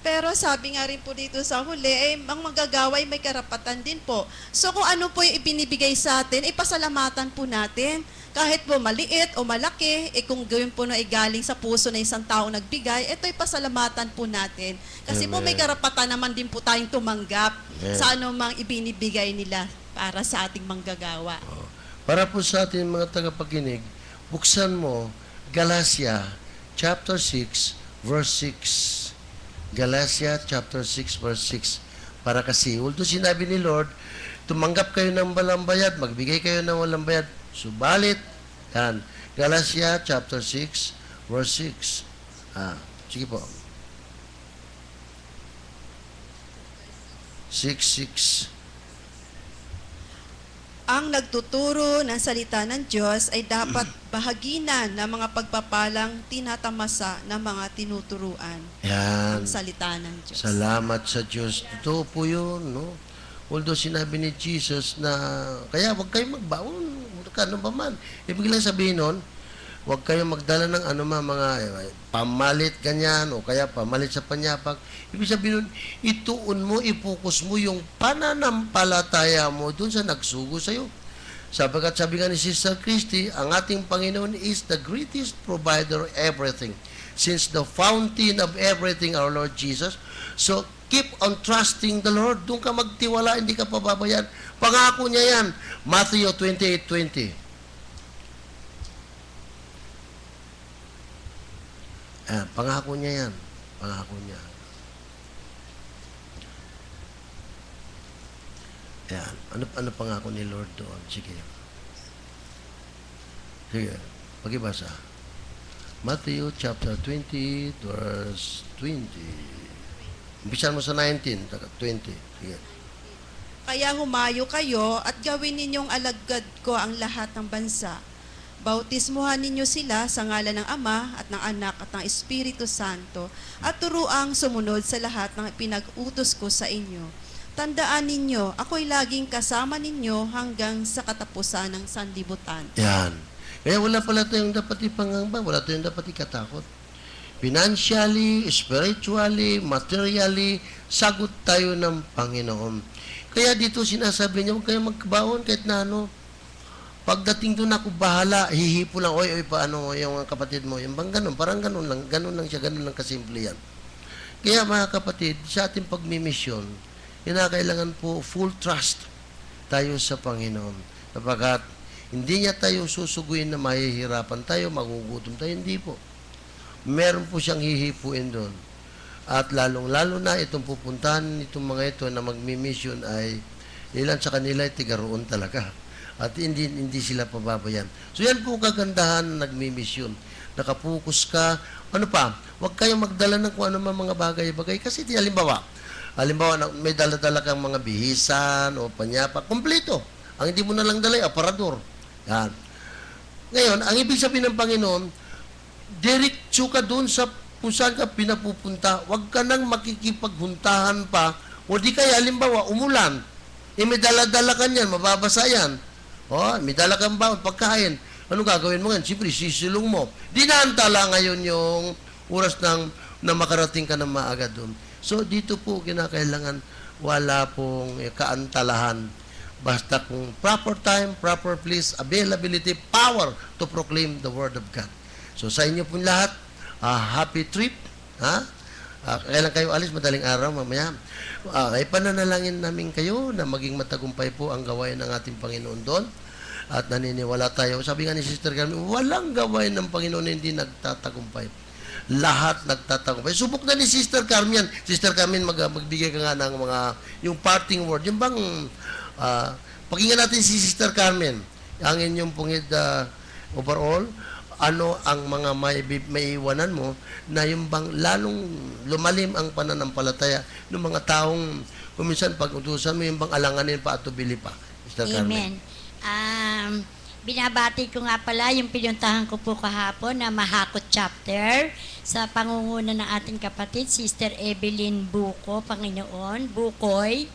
Pero sabi nga rin po dito sa huli, ang manggagawa ay may karapatan din po. So, kung ano po yung ibinibigay sa atin, ipasalamatan po natin. Kahit po maliit o malaki, kung gawin po na igaling sa puso na isang tao nagbigay, ito ay pasalamatan po natin. Kasi po may karapatan naman din po tayong tumanggap sa anumang ibinibigay nila para sa ating manggagawa. Para po sa ating mga tagapakinig, buksan mo Galatia chapter 6 verse 6. Galatia chapter 6 verse 6. Para kasi, although sinabi ni Lord, tumanggap kayo ng walang bayad, magbigay kayo ng walang bayad, subalit, yan, Galatia chapter 6 verse 6. Sige po. 6:6. Ang nagtuturo ng salita ng Diyos ay dapat bahaginan ng mga pagpapalang tinatamasa ng mga tinuturuan. Yan. Ang salita ng Diyos. Salamat sa Diyos. Totoo po yun, no? Although sinabi ni Jesus na, kaya huwag kayong magbaon, ano ba man. Ibig lang sabihin nun, huwag kayong magdala ng mga pamalit ganyan, o kaya pamalit sa panyapak. Ibig sabihin nun, ituon mo, ipokus mo yung pananampalataya mo dun sa nagsugo sa'yo. Sabagat sabi nga ni Sister Christy, ang ating Panginoon is the greatest provider of everything. Since the fountain of everything, our Lord Jesus. So, keep on trusting the Lord. Doon ka magtiwala, hindi ka pababayan. Pangako niya yan. Matthew 28:20. Pangako niya yan. Pangako niya. Yan. Ano pangako ni Lord doon? Sige. Sige. Pagibasa. Matthew chapter 20 verse 20. Umpisan mo sa 19, 20. Sige. Kaya humayo kayo at gawin ninyong alagad ko ang lahat ng bansa. Bautismuhan ninyo sila sa ngalan ng Ama at ng Anak at ng Espiritu Santo at turuang sumunod sa lahat ng pinag-utos ko sa inyo. Tandaan ninyo, ako'y laging kasama ninyo hanggang sa katapusan ng sanlibutan. Yan. Kaya wala pala tayong dapat ipangamba, wala tayong dapat ikatakot. Financially, spiritually, materially, sagot tayo ng Panginoon. Kaya dito sinasabi niya, huwag kayong magkabaon kahit na ano. Pagdating doon ako bahala, hihipo lang, oy, paano yung kapatid mo? Yung bang ganun, parang ganun lang siya, ganun lang kasimple yan. Kaya mga kapatid, sa ating pagmimisyon, kinakailangan po full trust tayo sa Panginoon. Sapagkat hindi niya tayo susuguin na mahihirapan tayo, magugutom tayo, hindi po. Meron po siyang hihipuin doon. At lalong-lalo na itong pupuntahan itong mga ito na magmimisyon ay ilan sa kanila ay tigaroon talaga. At hindi sila pababayan. So yan po kagandahan na nagmimisyon. Nakapokus ka. Ano pa? Huwag kayong magdala ng kung ano man mga bagay-bagay. Kasi halimbawa, may dala-dala kang mga bihisan o panyapa. Kompleto. Ang hindi mo na lang dala ay aparador. Yan. Ngayon, ang ibig sabihin ng Panginoon, diretso ka doon sa kung saan ka pinapupunta. Huwag ka nang makikipaghuntahan pa. O di kaya, halimbawa, umulan. May dala-dala ka niyan, mababasa yan. May dala kang baon, pagkain. Ano gagawin mo ngayon? Siyempre, sisilong mo. Dinantala ngayon yung oras na makarating ka na maaga doon. So, dito po kinakailangan wala pong kaantalahan. Basta kung proper time, proper place, availability, power to proclaim the Word of God. So, sa inyo pong lahat, happy trip. Kailan kayo alis? Madaling araw, mamaya. Ay pananalangin namin kayo na maging matagumpay po ang gawain ng ating Panginoon doon. At naniniwala tayo. Sabi nga ni Sister Carmen, walang gawain ng Panginoon na hindi nagtatagumpay. Lahat nagtatagumpay. Subok na ni Sister Carmen. Sister Carmen, magbigay ka nga ng mga, yung parting word. Yung bang, pakinggan natin si Sister Carmen. Ang inyong pungid overall, ano ang mga maiiwanan mo na yung bang lalong lumalim ang pananampalataya ng mga taong kuminsan pag-utusan mo yung bang alanganin pa at tubili pa. Sister Carmen. Amen. Binabati ko nga pala yung pinuntahan ko po kahapon na Mahakot Chapter sa pangunguna ng ating kapatid, Sister Evelyn Buko, Panginoon, Bukoy.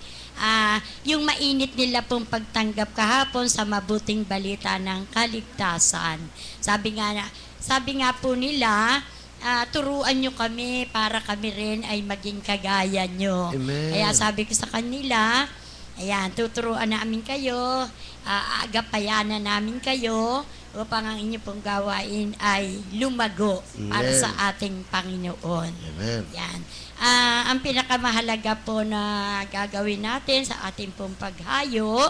Yung mainit nila pong pagtanggap kahapon sa mabuting balita ng kaligtasan. Sabi nga po nila, turuan nyo kami para kami rin ay maging kagaya nyo. Amen. Kaya sabi ko sa kanila, ayan, tuturuan namin kayo, agapayanan namin kayo upang ang inyo pong gawain ay lumago para Amen. sa ating Panginoon. Amen. Yan. Ang pinakamahalaga po na gagawin natin sa ating pong paghayo,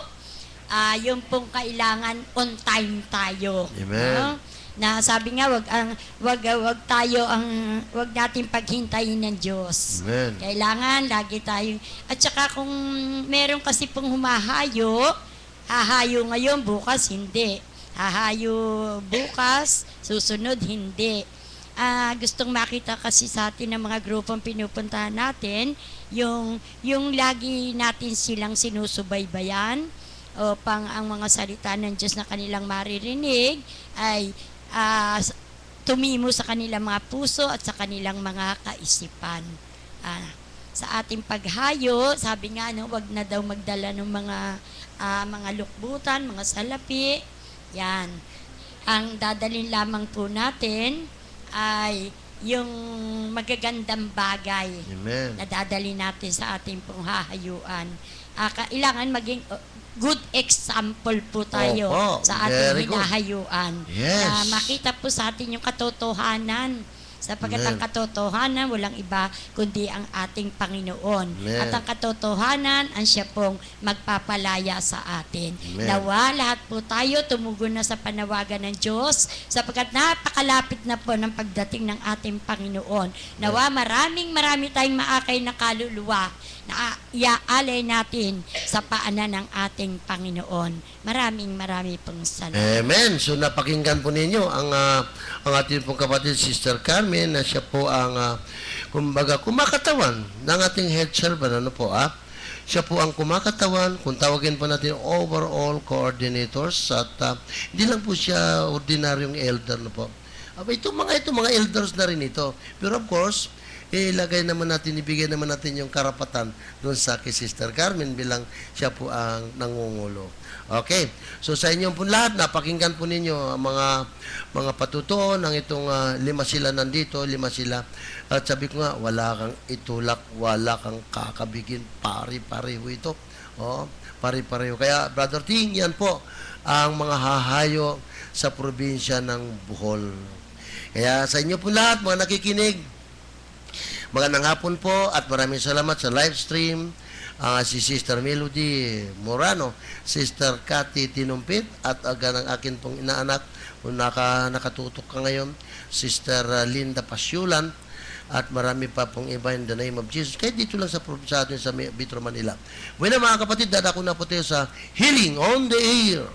yung pong kailangan on time tayo. Amen. No? Na sabi nga wag natin paghintayin ng Diyos. Amen. Kailangan lagi tayong at saka kung meron kasi pong humahayo, hahayo ngayon, bukas hindi. Hahayo bukas, susunod hindi. Gustong makita kasi sa atin ng mga grupong pinupuntahan natin, yung lagi natin silang sinusubaybayan upang ang mga salita ng Diyos na kanilang maririnig ay tumimo sa kanilang mga puso at sa kanilang mga kaisipan. Sa ating paghayo, sabi nga, wag na daw magdala ng mga lukbutan, mga salapi. Yan. Ang dadalhin lamang po natin ay yung magagandang bagay. Amen. Na dadalhin natin sa ating pong hahayuan. Kailangan maging good example po tayo Opo, sa very ating good. hinahayuan. Yes. Makita po sa atin yung katotohanan. Sapagkat Amen. ang katotohanan, walang iba kundi ang ating Panginoon. Amen. At ang katotohanan, ang siya pong magpapalaya sa atin. Amen. Nawa, lahat po tayo tumugon na sa panawagan ng Diyos sapagkat napakalapit na po ng pagdating ng ating Panginoon. Nawa, marami tayong maakay na kaluluwa na iaalay natin sa paanan ng ating Panginoon. Marami pong salamat. Amen. So napakinggan po ninyo ang ating pong kapatid Sister Carmen na siya po ang kumbaga kumakatawan ng ating head servant. Siya po ang kumakatawan, kung tawagin pa natin overall coordinators, at hindi lang po siya ordinaryong elder na po. Itong mga elders na rin ito. Pero of course, ibigay naman natin yung karapatan doon sa kay Sister Carmen bilang siya po ang nangungulo. Okay. So sa inyong po lahat, napakinggan po ninyo ang mga patutuon ng itong 5 sila nandito, 5 sila. At sabi ko nga, wala kang itulak, wala kang kakabigin, pari-pareho ito. Pari-pareho. Kaya Brother Ting, yan po ang mga hahayo sa probinsya ng Bohol. Kaya sa inyo po lahat, mga nakikinig, magandang hapon po at maraming salamat sa live stream. Si Sister Melody Morano, Sister Cathy Tinumpit, at ng akin pong inaanak, kung nakatutok ka ngayon, Sister Linda Pasyulan, at marami pa pong iba in the name of Jesus. Kahit dito lang sa atin sa Metro Manila. Bueno mga kapatid, dadako na po tayo sa Healing on the Air.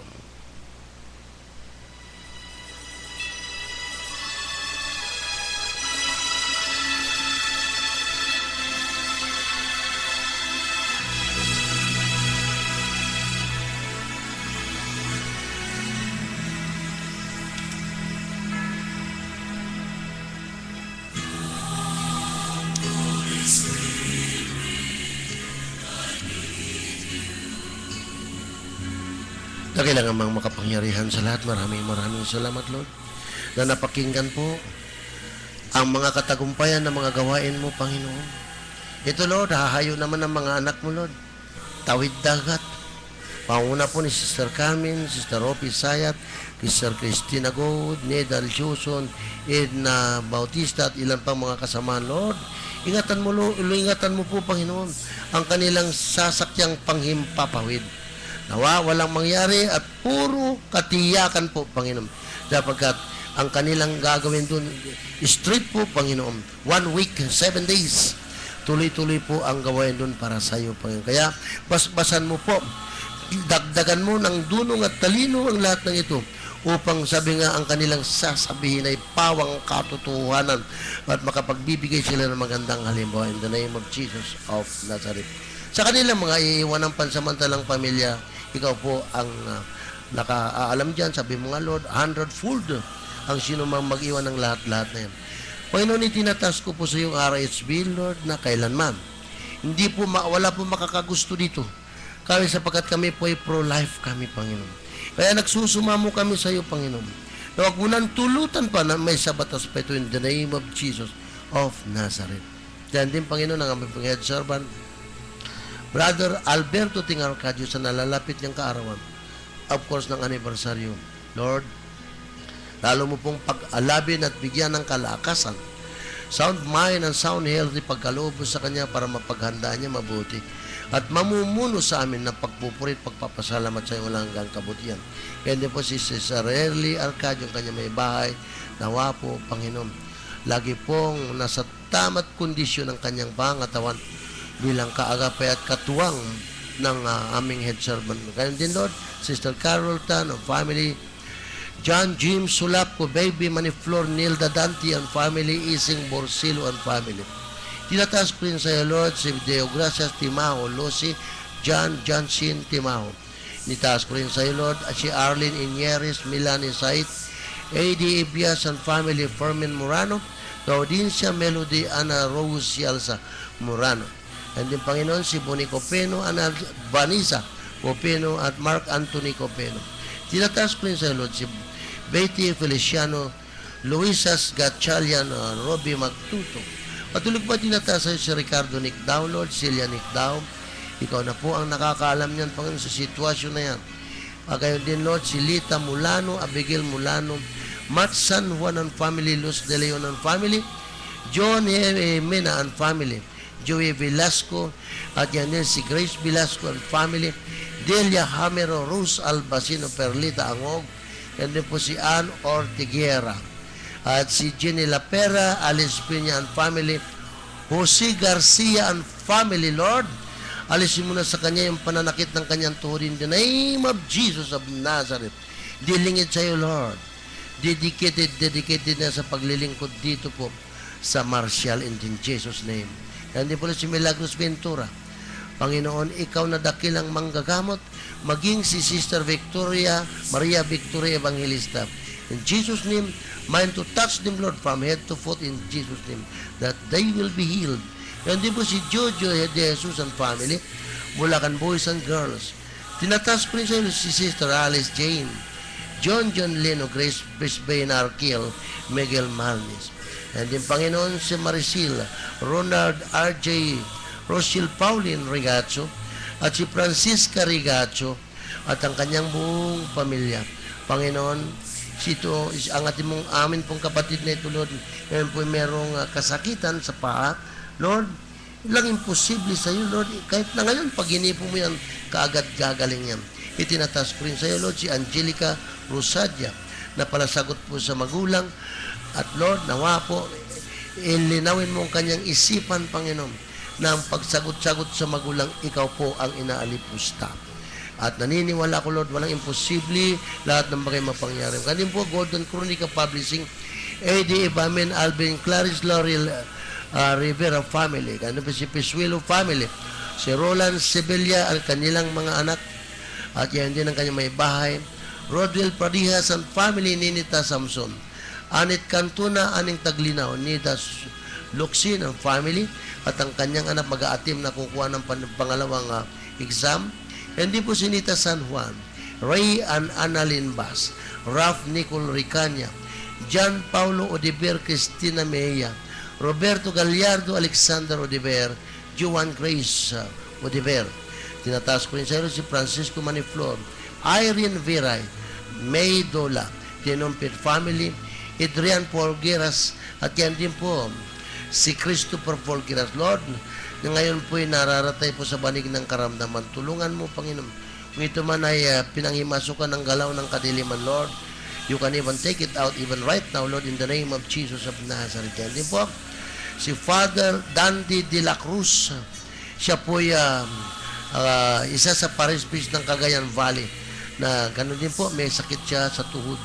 Kailangan mang makapangyarihan sa lahat. Maraming salamat, Lord, na napakinggan po ang mga katagumpayan ng mga gawain mo, Panginoon. Ito, Lord, hahayo naman ng mga anak mo, Lord. Tawid dagat. Panguna po ni Sister Carmen, Sister Opie Sayat, Sister Christina Gould, Nedal Joson, Edna Bautista, at ilan pang mga kasamaan, Lord. Ingatan mo po, Panginoon, ang kanilang sasakyang panghimpapawid. Nawa, walang mangyari at puro katiyakan po, Panginoon. Sapagkat ang kanilang gagawin doon, straight po, Panginoon. 1 week, 7 days. Tuloy-tuloy po ang gawain doon para sa iyo, Panginoon. Kaya, basbasan mo po. Dagdagan mo ng dunong at talino ang lahat ng ito upang sabi nga ang kanilang sasabihin ay pawang katotohanan at makapagbibigay sila ng magandang halimbawa in the name of Jesus of Nazareth. Sa kanilang mga iiwanang pansamantalang pamilya, ikaw po ang nakaalam dyan. Sabi mo nga, Lord, 100-fold ang sino mang mag-iwan ng lahat-lahat na yan. Panginoon, itinataas ko po sa iyong RHB, Lord, na kailanman. Wala po makakagusto dito. Kami sapagkat kami po ay pro-life kami, Panginoon. Kaya nagsusumamo kami sa iyo, Panginoon. Na huwag mo nang tulutan pa na may sabat aspeto in the name of Jesus of Nazareth. Diyan din, Panginoon, ang aming head servant, Brother Alberto Tingarcadio, sa nalalapit niyang kaarawan, of course, ng anibersaryo. Lord, lalo mo pong pag-alabin at bigyan ng kalakasan, sound mind and sound health, pagkaloob sa kanya para mapaghandaan niya mabuti at mamumuno sa amin ng pagpupurit, pagpapasalamat sa iyo walang hanggang kabutihan. Kaya din po si Cesar Early Arcadio, kanya may bahay, nawa po, Panginoon, lagi pong nasa tamat kondisyon ng kanyang pangatawan bilang kaagapay at katuwang ng aming head servant. Kaya din, Lord, Sister Carol Tan and family, John Jim Sulapco, Baby Maniflor, Nilda Danti and family, Ising Borsilo and family. Tinataas ko rin sa iyo, Lord, si Deo Gracias Timaho, Lucy, John Johnson Timaho. Nitaas ko rin sa iyo, Lord, at si Arlene Inyeris, Milani Sait, A.D. Ibias and family, Fermin Morano, Gaudincia Melody, Ana Rose Yalsa Morano. And din, Panginoon, si Bonnie Copeno, Ana Vanessa Copeno at Mark Anthony Copeno. Tinataas ko rin sa iyo, Lord, si Betty Feliciano, Luisas Gatchalian, Robbie Magtuto. Patuloy pa tinataas sa iyo si Ricardo Nicdao, Lord, Celia Nicdao. Ikaw na po ang nakakaalam niyan, Panginoon, sa sitwasyon na yan. Gayon din, Lord, si Lita Mulano, Abigail Mulano, Matt San Juan and family, Luz De Leon and family, John Mena and family, Joey Velasco, at yan din si Grace Velasco and family, Delia Hamero, Rose Albacino, Perlita Angog, yan din po si Ann Ortiguera, at si Jenny Lapera, Alice Piña and family, Jose Garcia and family, Lord. Alisin mo na sa kanya yung pananakit ng kanyang tuhod in the name of Jesus of Nazareth. Dilingid sa iyo, Lord. Dedicated na sa paglilingkod dito po sa Marshall in Jesus' name. Hindi po si Milagros Ventura. Panginoon, ikaw na dakilang manggagamot, maging si Sister Maria Victoria Evangelista. In Jesus' name, mind to touch them, Lord, from head to foot in Jesus' name, that they will be healed. Yan din po si Jojo de Jesus and family, Bulacan Boys and Girls. Tinatas ko rin sa si Sister Alice Jane, John Leno, Grace Brisbane Arkiel, Miguel Marnes. And din Panginoon si Maricel, Ronald R.J., Rochelle Pauline Rigazzo, at si Francisca Rigazzo, at ang kanyang buong pamilya. Panginoon, ang amin pong kapatid na ito, Lord, ngayon po merong kasakitan sa paa. Lord, ilang imposible sa iyo, Lord. Kahit na ngayon, pag inipo mo yan, kaagad gagaling yan. Itinatas ko rin sa iyo, Lord, si Angelica Rosadia, na palasagot po sa magulang. At Lord, nawa po, ilinawin mo ang kanyang isipan, Panginoon, na ang pagsagot-sagot sa magulang, ikaw po ang inaalipusta. At naniniwala ko, Lord, walang imposible, lahat ng bagay mapangyari. Kanin po, Golden Chronica Publishing, A.D. Ibamen, Alvin, Clarice Laurel, Rivera family, kanin po si Pisuelo family, si Roland Sevilla, ang kanilang mga anak, at yan din ang kanyang may bahay, Rodwell Pradihas and family, Ninita Samson, Anit Cantuna, Aning Taglinaw, Nida Luxin and family, at ang kanyang anak mag-aatim na kukuha ng pangalawang exam. Hindi po si Nita San Juan, Ray and Annalyn Bas, Ralph Nicole Ricanya, John Paulo Odiver, Cristina Mejia, Roberto Gallardo, Alexander Odiver, Juan Grace Odiver. Tinataas ko rin sa iyo si Francisco Maniflor, Irene Viray, May Dola, Tinompit family, Adrian Polgueras, at yan din po si Christopher Polgueras. Lord, na ngayon po ay nararatay po sa banig ng karamdaman. Tulungan mo, Panginoon. Kung ito man ay pinanghimasukan ng galaw ng kadiliman, Lord, you can even take it out even right now, Lord, in the name of Jesus of Nazareth. Yan din po si Father Dandy de la Cruz. Siya po ay isa sa parish priest ng Cagayan Valley na gano'n din po, may sakit siya sa tuhod.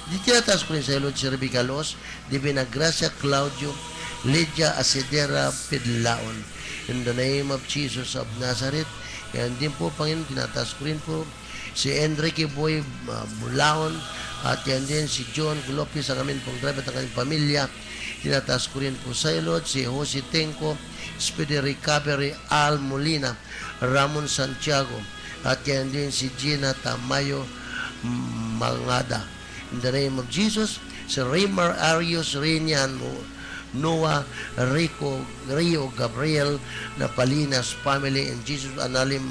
Di tinataas ko rin sa Lord si Rebecca Los, Divina Gracia Claudio, Lydia Asidera Pidlaon. In the name of Jesus of Nazareth. Yan din po, Panginoon, tinataas ko rin po si Enrique Boy Bulaon, at yan din si John Lopez, ang amin pong driver at ang kanyang pamilya. Tinataas ko rin po sa Lord si Jose Tenco, Speedy Recovery Al Molina, Ramon Santiago, at yan din si Gina Tamayo Mangada. In the name of Jesus, si Raymar Arios Renian, Noah Rio Gabriel Napalinas family, in Jesus Analim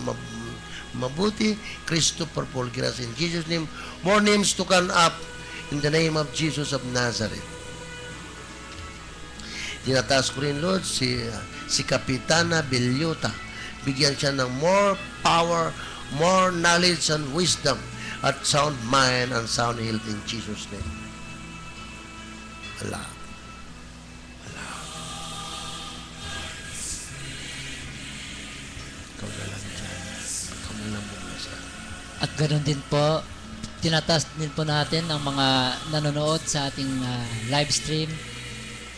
Mabuti, Christopher Polgueras, in Jesus name. More names to come up in the name of Jesus of Nazareth. Tinataas ko rin, Lord, si Kapitana Bilyota. Bigyan siya ng more power, more knowledge and wisdom, at sound mind and sound health in Jesus name. Allah. At ganoon din po, tinatas din po natin ang mga nanonood sa ating live stream.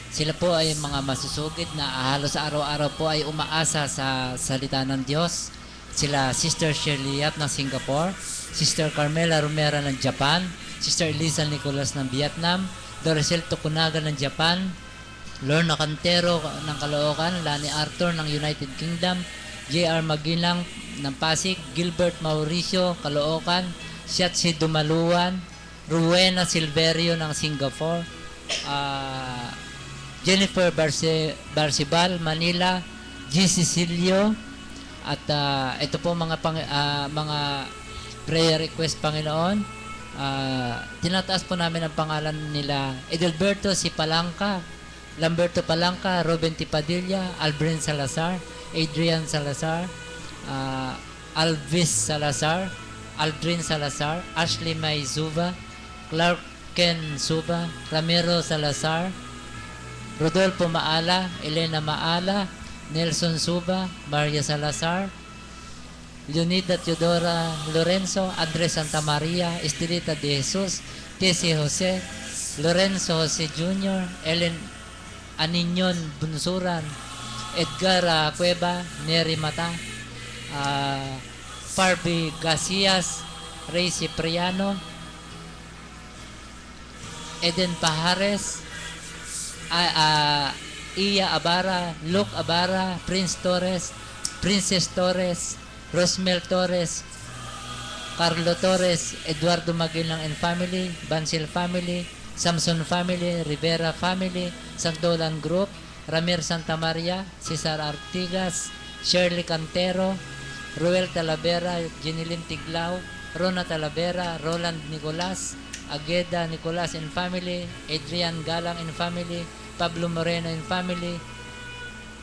Sila po ay mga masusugid na halos araw-araw po ay umaasa sa salita ng Diyos. Sila Sister Shirley Yap ng Singapore, Sister Carmela Romera ng Japan, Sister Elisa Nicolas ng Vietnam, Doricel Tokunaga ng Japan, Lorna Cantero ng Caloocan, Lani Arthur ng United Kingdom, J.R. Maginlang ng Pasig, Gilbert Mauricio, Caloocan, Shatsi Dumaluan, Rowena Silverio ng Singapore, Jennifer Barcibal, Manila, G. Cecilio, at ito po mga prayer request, Panginoon. Tinataas po namin ang pangalan nila Edelberto C. Palangka, Lamberto Palangka, Robin Tipadilla, Albrin Salazar, Adrian Salazar, Alvis Salazar, Aldrin Salazar, Ashley May Zuba, Clark Ken Suba, Ramiro Salazar, Rodolfo Maala, Elena Maala, Nelson Suba, Maria Salazar, Leonida Teodora Lorenzo, Andres Santa Maria, Estelita de Jesus, Tessie Jose, Lorenzo Jose Jr., Ellen Aninyon Bunsuran, Edgar Cueva, Neri Mata, Farby Garcias, Ray Cipriano, Eden Pajares, Iya Abara, Luke Abara, Prince Torres, Princess Torres, Rosmel Torres, Carlo Torres, Eduardo Maguilang and family, Bansil family, Samson family, Rivera family, Santolan Group, Ramir Santa Maria, Cesar Artigas, Shirley Cantero, Ruel Talavera, Jenilyn Tiglao, Rona Talavera, Roland Nicolas, Ageda Nicolas and family, Adrian Galang and family, Pablo Moreno and family,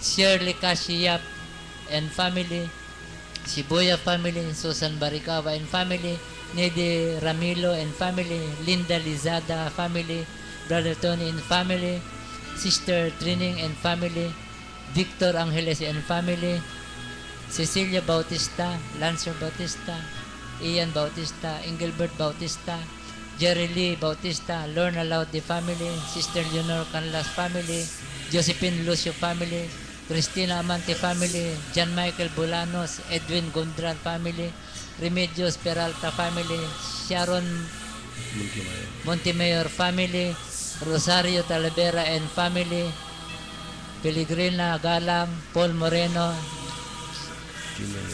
Shirley Cashiap and family, Sibuya family, Susan Barikawa and family, Nede Ramilo and family, Linda Lizada family, Brother Tony and family, Sister Trining and family, Victor Angeles and family, Cecilia Bautista, Lancer Bautista, Ian Bautista, Engelbert Bautista, Jerry Lee Bautista, Lorna Laude family, Sister Leonor Canlas family, Josephine Lucio family, Cristina Amante family, John Michael Bolanos, Edwin Gondran family, Remedios Peralta family, Sharon Montemayor family, Rosario Talavera and family, Pellegrina Galang, Paul Moreno,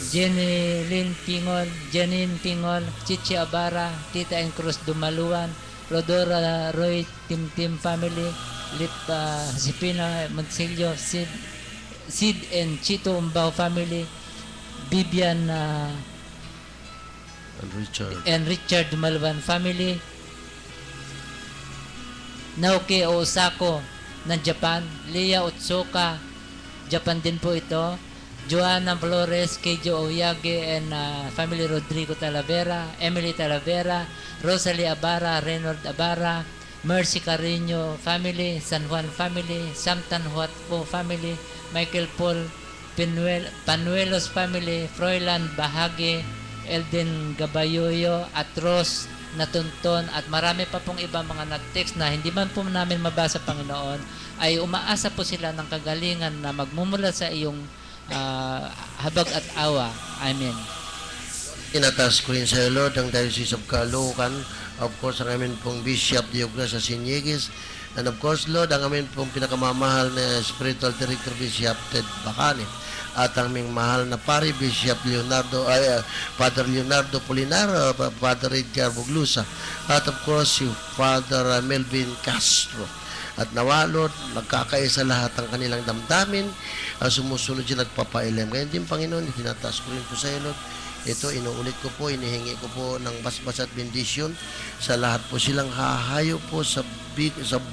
Janine Pingol, Chichi Abara, Tita and Cruz Dumaluan, Rodora Roy Tim family, Lip Sipina Monsillo, Sid and Chito Umbao family, Bibian and Richard Dumalwan family, Naoki Osako ng Japan, Leah Otsuka, Japan din po ito, Joanna Flores, Keijo Oyage and family, Rodrigo Talavera, Emily Talavera, Rosalie Abara, Reynold Abara, Mercy Carreño family, San Juan family, Samtan Huatpo family, Michael Paul Panuelos family, Froilan Bahagi, Elden Gabayoyo, Atros Natunton, at marami pa pong iba mga nag-text na hindi man po namin mabasa, Panginoon, ay umaasa po sila ng kagalingan na magmumula sa iyong habag at awa. Amen. Inatas ko rin sa Lord ang Diocese of Caloocan, of course ang amin pong Bishop Dioglas Asinyegis, and of course Lord ang amin pong pinakamamahal na Spiritual Director Bishop Ted Bacani, at ang aming mahal na pari Bishop Father Leonardo Polinar, Father Edgar Buglusa, at of course si Father Melvin Castro. At nawa, Lord, nagkakaisa lahat ang kanilang damdamin, sumusunod siya, nagpapailam. Ngayon din, Panginoon, tinataas ko rin po sa iyo, Lord. Ito, inuulit ko po, inihingi ko po ng basbas at bendisyon sa lahat po silang hahayo po sa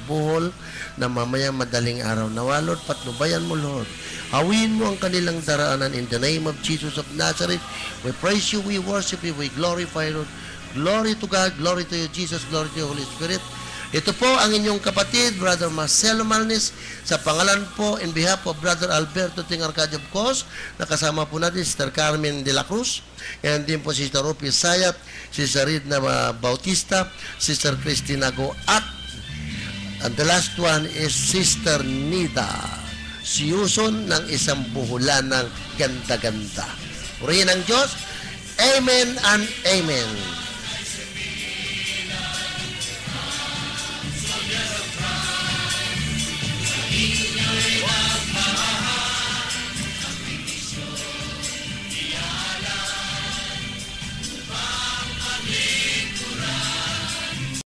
buhol na mamayang madaling araw. Nawa, Lord, patnubayan mo, Lord. Hawin mo ang kanilang daraanan in the name of Jesus of Nazareth. We praise you, we worship you, we glorify you, Lord. Glory to God, glory to you, Jesus, glory to you, Holy Spirit. Ito po ang inyong kapatid, Brother Marcelo Malnes, sa pangalan po, in behalf of Brother Alberto Ting Arcadio of course, nakasama po natin Sister Carmen de la Cruz, and din po Sister Rupi Sayat, Sister Ridna Bautista, Sister Cristina Go, and the last one is Sister Nida Siuson ng isang buhulan ng ganda-ganda. Purihin ang Diyos. Amen and Amen.